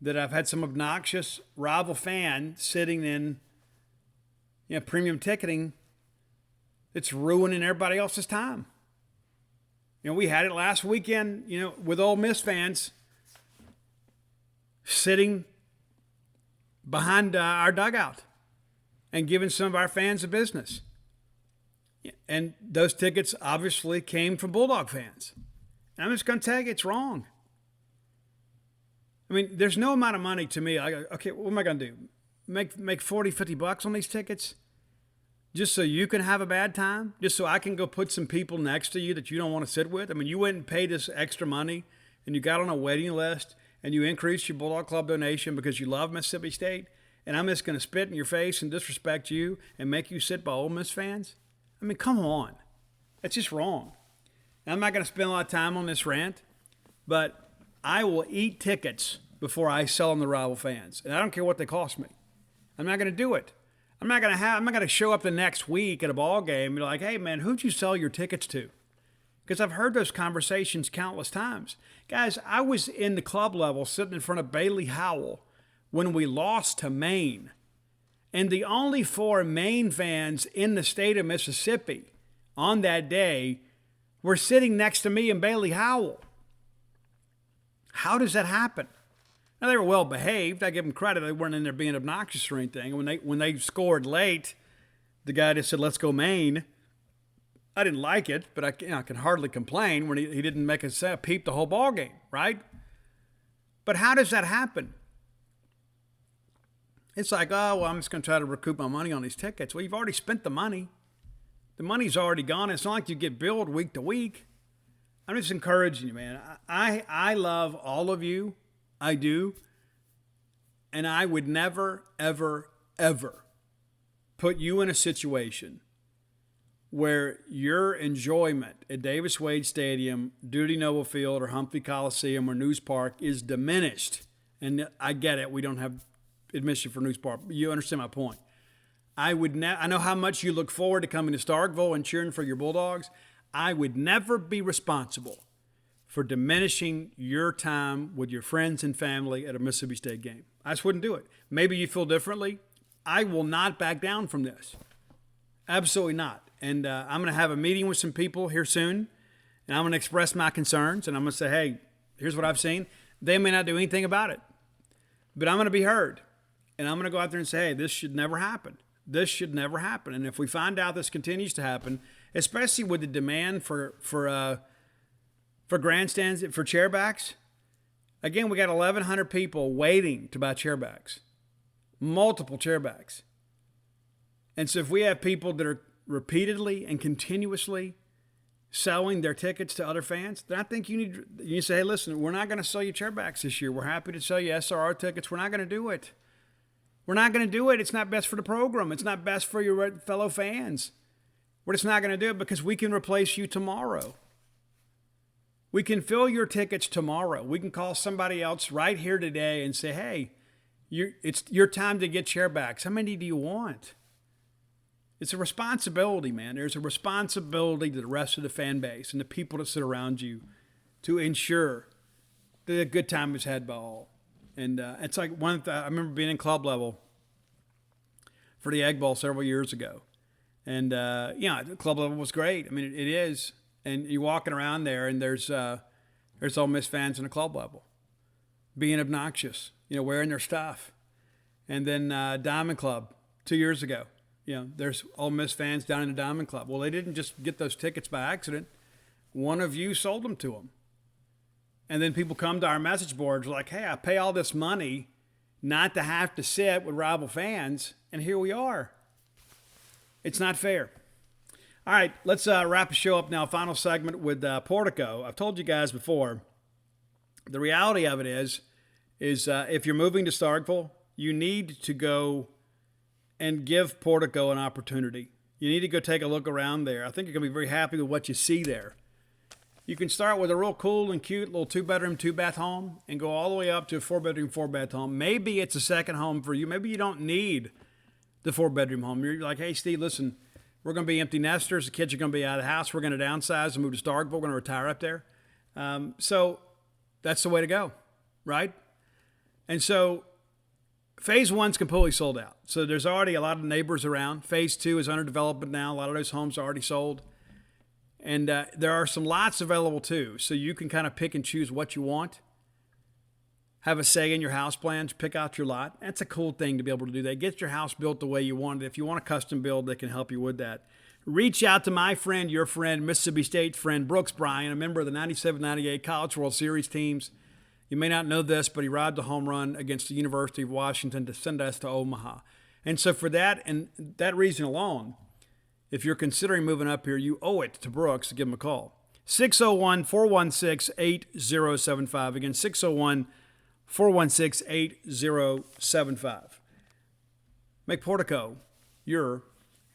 that I've had some obnoxious rival fan sitting in premium ticketing that's ruining everybody else's time. We had it last weekend, with Ole Miss fans sitting behind our dugout. and giving some of our fans a business. And those tickets obviously came from Bulldog fans. And I'm just going to tell you, it's wrong. I mean, there's no amount of money to me. I go, okay, what am I going to do? Make 40, 50 bucks on these tickets? Just so you can have a bad time? Just so I can go put some people next to you that you don't want to sit with? I mean, you went and paid this extra money and you got on a waiting list and you increased your Bulldog Club donation because you love Mississippi State, and I'm just going to spit in your face and disrespect you and make you sit by Ole Miss fans? I mean, come on. That's just wrong. Now, I'm not going to spend a lot of time on this rant, but I will eat tickets before I sell them to rival fans. And I don't care what they cost me. I'm not going to do it. I'm not going to show up the next week at a ball game and be like, hey, man, who'd you sell your tickets to? Because I've heard those conversations countless times. Guys, I was in the club level sitting in front of Bailey Howell when we lost to Maine. And the only 4 Maine fans in the state of Mississippi on that day were sitting next to me and Bailey Howell. How does that happen? Now, they were well behaved. I give them credit. They weren't in there being obnoxious or anything. When they scored late, the guy just said, let's go Maine. I didn't like it, but I can hardly complain when he didn't make a peep the whole ball game, right? But how does that happen? It's like, oh, well, I'm just going to try to recoup my money on these tickets. Well, you've already spent the money. The money's already gone. It's not like you get billed week to week. I'm just encouraging you, man. I love all of you. I do. And I would never, ever, ever put you in a situation where your enjoyment at Davis Wade Stadium, Duty Noble Field, or Humphrey Coliseum, or News Park is diminished. And I get it. We don't have admission for News Park. You understand my point. I know how much you look forward to coming to Starkville and cheering for your Bulldogs. I would never be responsible for diminishing your time with your friends and family at a Mississippi State game. I just wouldn't do it. Maybe you feel differently. I will not back down from this. Absolutely not. And I'm going to have a meeting with some people here soon, and I'm going to express my concerns, and I'm going to say, hey, here's what I've seen. They may not do anything about it, but I'm going to be heard. And I'm going to go out there and say, hey, this should never happen. This should never happen. And if we find out this continues to happen, especially with the demand for grandstands, for chairbacks, again, we got 1,100 people waiting to buy chairbacks, multiple chairbacks. And so if we have people that are repeatedly and continuously selling their tickets to other fans, then I think you need to say, hey, listen, we're not going to sell you chairbacks this year. We're happy to sell you SRR tickets. We're not going to do it. We're not going to do it. It's not best for the program. It's not best for your fellow fans. We're just not going to do it because we can replace you tomorrow. We can fill your tickets tomorrow. We can call somebody else right here today and say, hey, it's your time to get chairbacks. How many do you want? It's a responsibility, man. There's a responsibility to the rest of the fan base and the people that sit around you to ensure that a good time is had by all. And it's like I remember being in club level for the Egg Bowl several years ago. And, the club level was great. I mean, it is. And you're walking around there, and there's Ole Miss fans in the club level being obnoxious, wearing their stuff. And then Diamond Club 2 years ago, there's Ole Miss fans down in the Diamond Club. Well, they didn't just get those tickets by accident. One of you sold them to them. And then people come to our message boards like, hey, I pay all this money not to have to sit with rival fans, and here we are. It's not fair. All right, let's wrap the show up now. Final segment with Portico. I've told you guys before, the reality of it is if you're moving to Starkville, you need to go and give Portico an opportunity. You need to go take a look around there. I think you're going to be very happy with what you see there. You can start with a real cool and cute little 2-bedroom, 2-bath home and go all the way up to a 4-bedroom, 4-bath home. Maybe it's a second home for you. Maybe you don't need the 4-bedroom home. You're like, hey, Steve, listen, we're going to be empty nesters. The kids are going to be out of the house. We're going to downsize and move to Starkville. We're going to retire up there. So that's the way to go, right? And so phase 1's completely sold out. So there's already a lot of neighbors around. Phase 2 is under development now. A lot of those homes are already sold. And there are some lots available too. So you can kind of pick and choose what you want. have a say in your house plans, pick out your lot. That's a cool thing to be able to do that. Get your house built the way you want it. If you want a custom build, they can help you with that. Reach out to my friend, your friend, Mississippi State friend, Brooks Bryan, a member of the 97-98 College World Series teams. You may not know this, but he robbed a home run against the University of Washington to send us to Omaha. And so for that and that reason alone, if you're considering moving up here, you owe it to Brooks to give him a call. 601-416-8075. Again, 601-416-8075. Make Portico your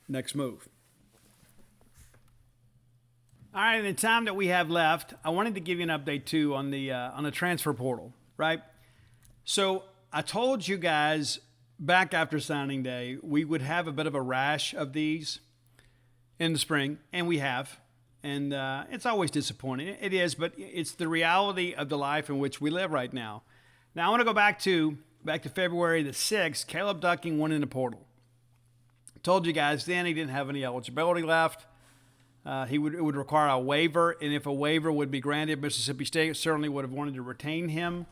next move. All right, in the time that we have left, I wanted to give you an update too on the transfer portal, right? So I told you guys back after signing day we would have a bit of a rash of these in the spring, and we have, and it's always disappointing. It is, but it's the reality of the life in which we live right now. Now I want to go back to February the 6th. Caleb Ducking went in the portal. Told you guys then he didn't have any eligibility left. It would require a waiver, and if a waiver would be granted, Mississippi State certainly would have wanted to retain him.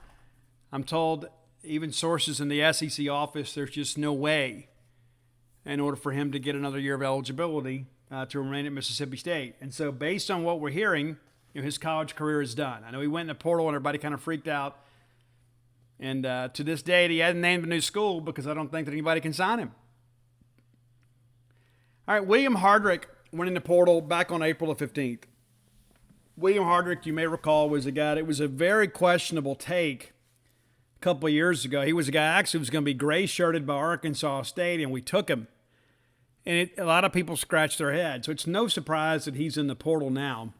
I'm told, even sources in the SEC office, there's just no way in order for him to get another year of eligibility to remain at Mississippi State. And so based on what we're hearing, his college career is done. I know he went in the portal and everybody kind of freaked out. And to this day, he hasn't named a new school because I don't think that anybody can sign him. All right, William Hardrick went in the portal back on April the 15th. William Hardrick, you may recall, was a guy that was a very questionable take a couple of years ago. He was a guy actually who was going to be gray-shirted by Arkansas State, and we took him. And a lot of people scratched their heads. So it's no surprise that he's in the portal now.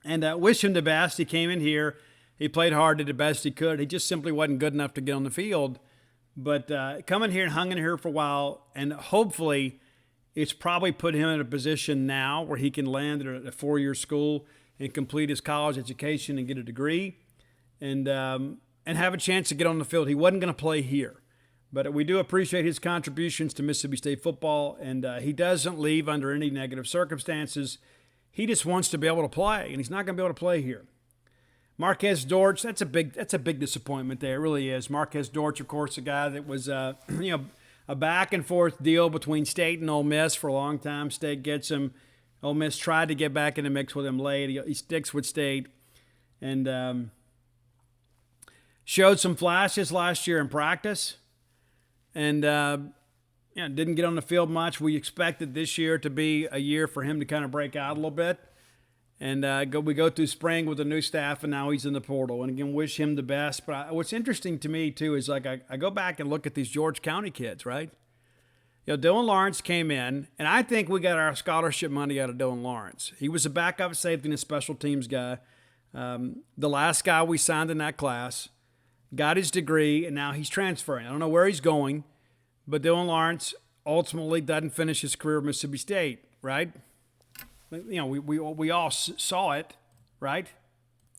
And wish him the best. He came in here. He played hard, did the best he could. He just simply wasn't good enough to get on the field. But coming here and hung in here for a while, and hopefully it's probably put him in a position now where he can land at a four-year school and complete his college education and get a degree and have a chance to get on the field. He wasn't going to play here. But we do appreciate his contributions to Mississippi State football, and he doesn't leave under any negative circumstances. He just wants to be able to play, and he's not going to be able to play here. Marquez Dortch, that's a big disappointment there. It really is. Marquez Dortch, of course, a guy that was a back and forth deal between State and Ole Miss for a long time. State gets him. Ole Miss tried to get back in the mix with him late. He sticks with State, and showed some flashes last year in practice. And didn't get on the field much. We expected this year to be a year for him to kind of break out a little bit. And we go through spring with a new staff, and now he's in the portal. And again, wish him the best. But what's interesting to me, too, is like I go back and look at these George County kids, right? Dylan Lawrence came in, and I think we got our scholarship money out of Dylan Lawrence. He was a backup safety and a special teams guy. The last guy we signed in that class. Got his degree, and now he's transferring. I don't know where he's going, but Dylan Lawrence ultimately doesn't finish his career at Mississippi State, right? We all saw it, right?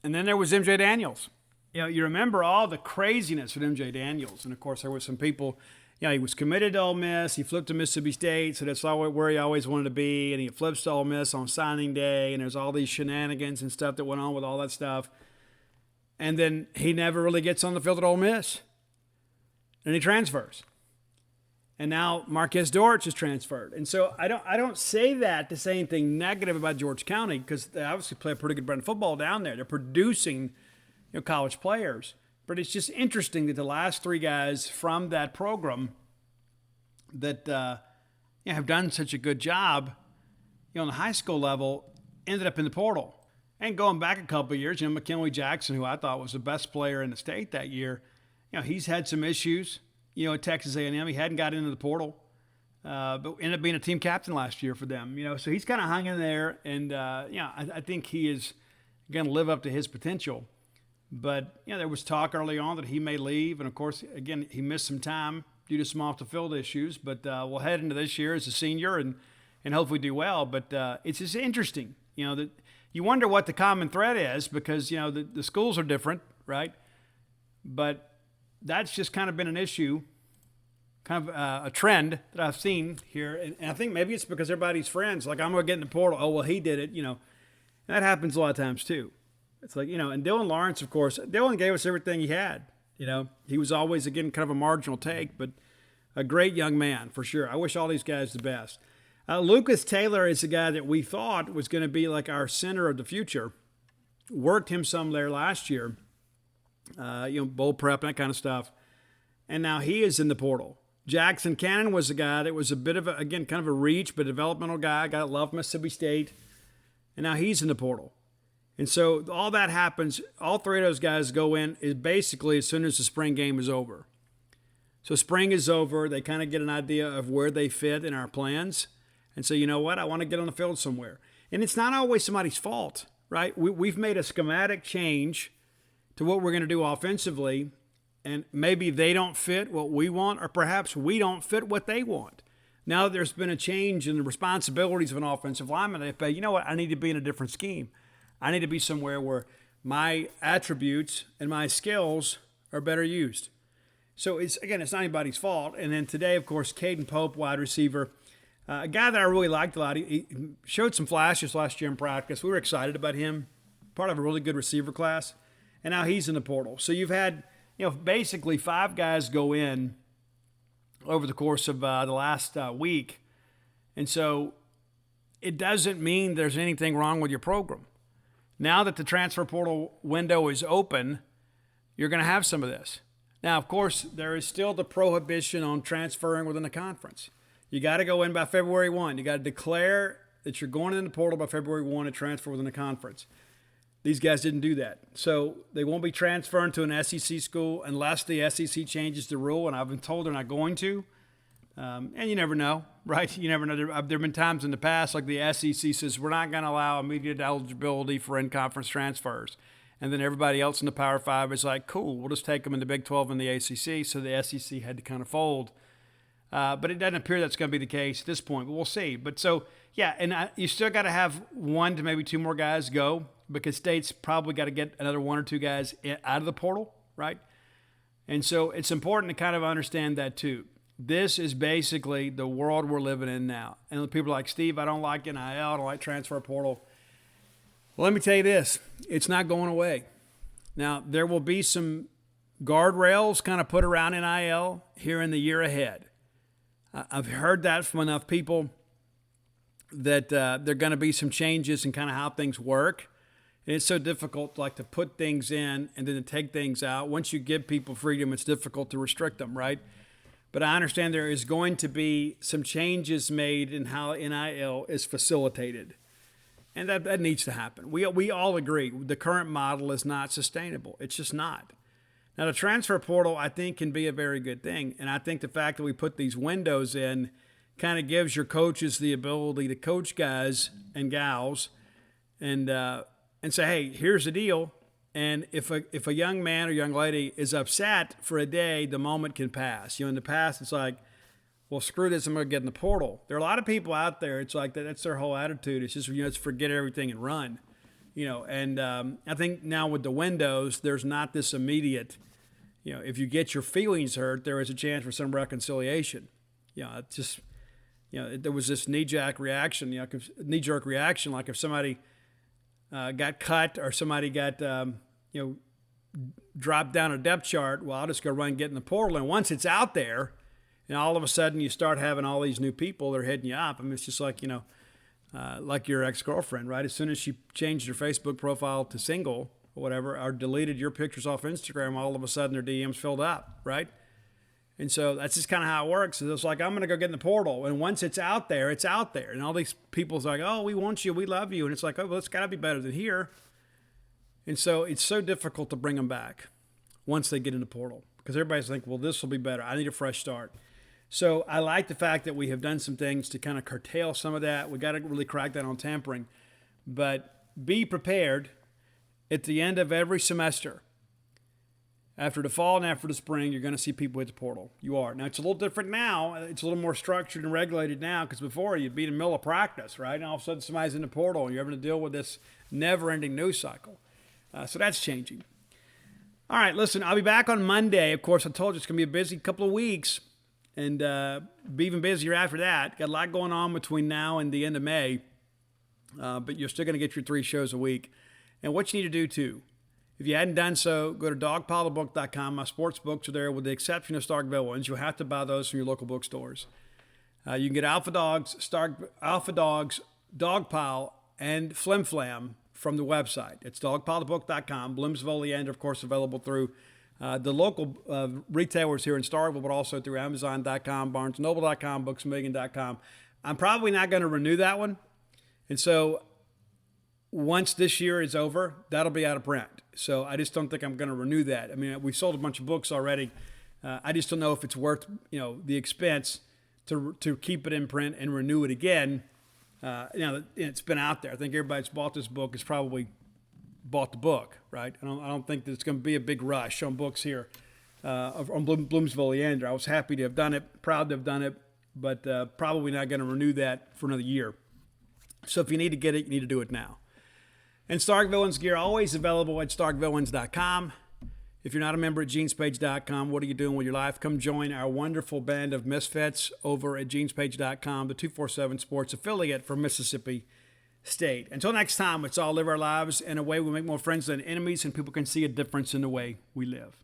And then there was MJ Daniels. You remember all the craziness with MJ Daniels, and of course there were some people. He was committed to Ole Miss. He flipped to Mississippi State, so that's where he always wanted to be. And he flips to Ole Miss on signing day, and there's all these shenanigans and stuff that went on with all that stuff. And then he never really gets on the field at Ole Miss. And he transfers. And now Marquez Dortch is transferred. And so I don't say that to say anything negative about George County, because they obviously play a pretty good brand of football down there. They're producing college players. But it's just interesting that the last three guys from that program that have done such a good job on the high school level ended up in the portal. And going back a couple of years, McKinley Jackson, who I thought was the best player in the state that year, he's had some issues, at Texas A&M. He hadn't got into the portal, but ended up being a team captain last year for them. So he's kind of hung in there, and I think he is going to live up to his potential. But there was talk early on that he may leave, and of course, again, he missed some time due to some off-the-field issues. But we'll head into this year as a senior and hopefully do well. But it's just interesting, that. You wonder what the common thread is because, the schools are different, right? But that's just kind of been an issue, kind of a trend that I've seen here. And I think maybe it's because everybody's friends. Like, I'm going to get in the portal. Oh, well, he did it, And that happens a lot of times, too. It's like, and Dylan Lawrence, of course, Dylan gave us everything he had. He was always, again, kind of a marginal take, but a great young man for sure. I wish all these guys the best. Lucas Taylor is a guy that we thought was going to be like our center of the future. Worked him some there last year, bowl prep and that kind of stuff. And now he is in the portal. Jackson Cannon was a guy that was a bit of kind of a reach, but a developmental guy. Guy that loved Mississippi State. And now he's in the portal. And so all that happens, all three of those guys go in is basically as soon as the spring game is over. So spring is over. They kind of get an idea of where they fit in our plans. And so, you know what? I want to get on the field somewhere. And it's not always somebody's fault, right? We've made a schematic change to what we're going to do offensively. And maybe they don't fit what we want, or perhaps we don't fit what they want. Now that there's been a change in the responsibilities of an offensive lineman, they say, you know what? I need to be in a different scheme. I need to be somewhere where my attributes and my skills are better used. So it's not anybody's fault. And then today, of course, Caden Pope, wide receiver, a guy that I really liked a lot. He showed some flashes last year in practice. We were excited about him, part of a really good receiver class. And now he's in the portal. So you've had, basically 5 guys go in over the course of the last week. And so it doesn't mean there's anything wrong with your program. Now that the transfer portal window is open, you're going to have some of this. Now, of course, there is still the prohibition on transferring within the conference. You got to go in by February 1. You got to declare that you're going in the portal by February 1 to transfer within the conference. These guys didn't do that. So they won't be transferring to an SEC school unless the SEC changes the rule, and I've been told they're not going to. And you never know, right? You never know. There have been times in the past, like the SEC says, we're not going to allow immediate eligibility for in-conference transfers. And then everybody else in the Power 5 is like, cool, we'll just take them in the Big 12 and the ACC. So the SEC had to kind of fold. But it doesn't appear that's going to be the case at this point, but we'll see. But so, yeah, and you still got to have 1 to maybe 2 more guys go, because State's probably got to get another 1 or 2 guys out of the portal, right? And so it's important to kind of understand that too. This is basically the world we're living in now. And people are like, Steve, I don't like NIL, I don't like transfer portal. Well, let me tell you this. It's not going away. Now, there will be some guardrails kind of put around NIL here in the year ahead. I've heard that from enough people that there are going to be some changes in kind of how things work. And it's so difficult to put things in and then to take things out. Once you give people freedom, it's difficult to restrict them, right? But I understand there is going to be some changes made in how NIL is facilitated. And that needs to happen. We all agree the current model is not sustainable. It's just not. Now, the transfer portal, I think, can be a very good thing. And I think the fact that we put these windows in kind of gives your coaches the ability to coach guys and gals and say, hey, here's the deal. And if a young man or young lady is upset for a day, the moment can pass. In the past, it's like, well, screw this, I'm going to get in the portal. There are a lot of people out there, it's like that's their whole attitude. It's just, let's forget everything and run. And I think now with the windows, there's not this immediate, if you get your feelings hurt, there is a chance for some reconciliation. It's just, there was this knee-jerk reaction, like if somebody got cut or somebody got, dropped down a depth chart, well, I'll just go run and get in the portal. And once it's out there, and all of a sudden you start having all these new people, they're hitting you up. I mean, it's just like, like your ex-girlfriend, right? As soon as she changed her Facebook profile to single or whatever, or deleted your pictures off Instagram, all of a sudden their DMs filled up, right? And so that's just kind of how it works. It's like, I'm going to go get in the portal. And once it's out there, it's out there. And all these people's like, oh, we want you, we love you. And it's like, oh, well, it's got to be better than here. And so it's so difficult to bring them back once they get in the portal, because everybody's like, well, this will be better. I need a fresh start. So I like the fact that we have done some things to kind of curtail some of that. We got to really crack down on tampering. But be prepared at the end of every semester. After the fall and after the spring, you're going to see people hit the portal. You are. Now, it's a little different now. It's a little more structured and regulated now, because before you'd be in the middle of practice, right? And all of a sudden somebody's in the portal and you're having to deal with this never-ending news cycle. So that's changing. All right, listen, I'll be back on Monday. Of course, I told you it's going to be a busy couple of weeks. And be even busier after that. Got a lot going on between now and the end of May. But you're still going to get your 3 shows a week. And what you need to do, too, If you hadn't done so, go to dogpilebook.com. My sports books are there with the exception of Starkville ones. You'll have to buy those from your local bookstores. You can get Alpha Dogs, Dogpile, and Flim Flam from the website. It's dogpilebook.com. Bloomsville, Leander, of course, available through the local retailers here in Starkville, but also through Amazon.com, BarnesNoble.com, BooksMillion.com. I'm probably not going to renew that one. And so once this year is over, that'll be out of print. So I just don't think I'm going to renew that. I mean, we sold a bunch of books already. I just don't know if it's worth, the expense to keep it in print and renew it again. It's been out there. I think everybody that's bought this book has probably bought the book, right? I don't think there's going to be a big rush on books here on Bloomsville Leander. I was happy to have done it, proud to have done it, but probably not going to renew that for another year. So if you need to get it, you need to do it now. And Stark Villains gear always available at starkvillains.com. If you're not a member at genespage.com, what are you doing with your life? Come join our wonderful band of misfits over at genespage.com, the 247 Sports affiliate for Mississippi State. Until next time, let's all live our lives in a way we make more friends than enemies and people can see a difference in the way we live.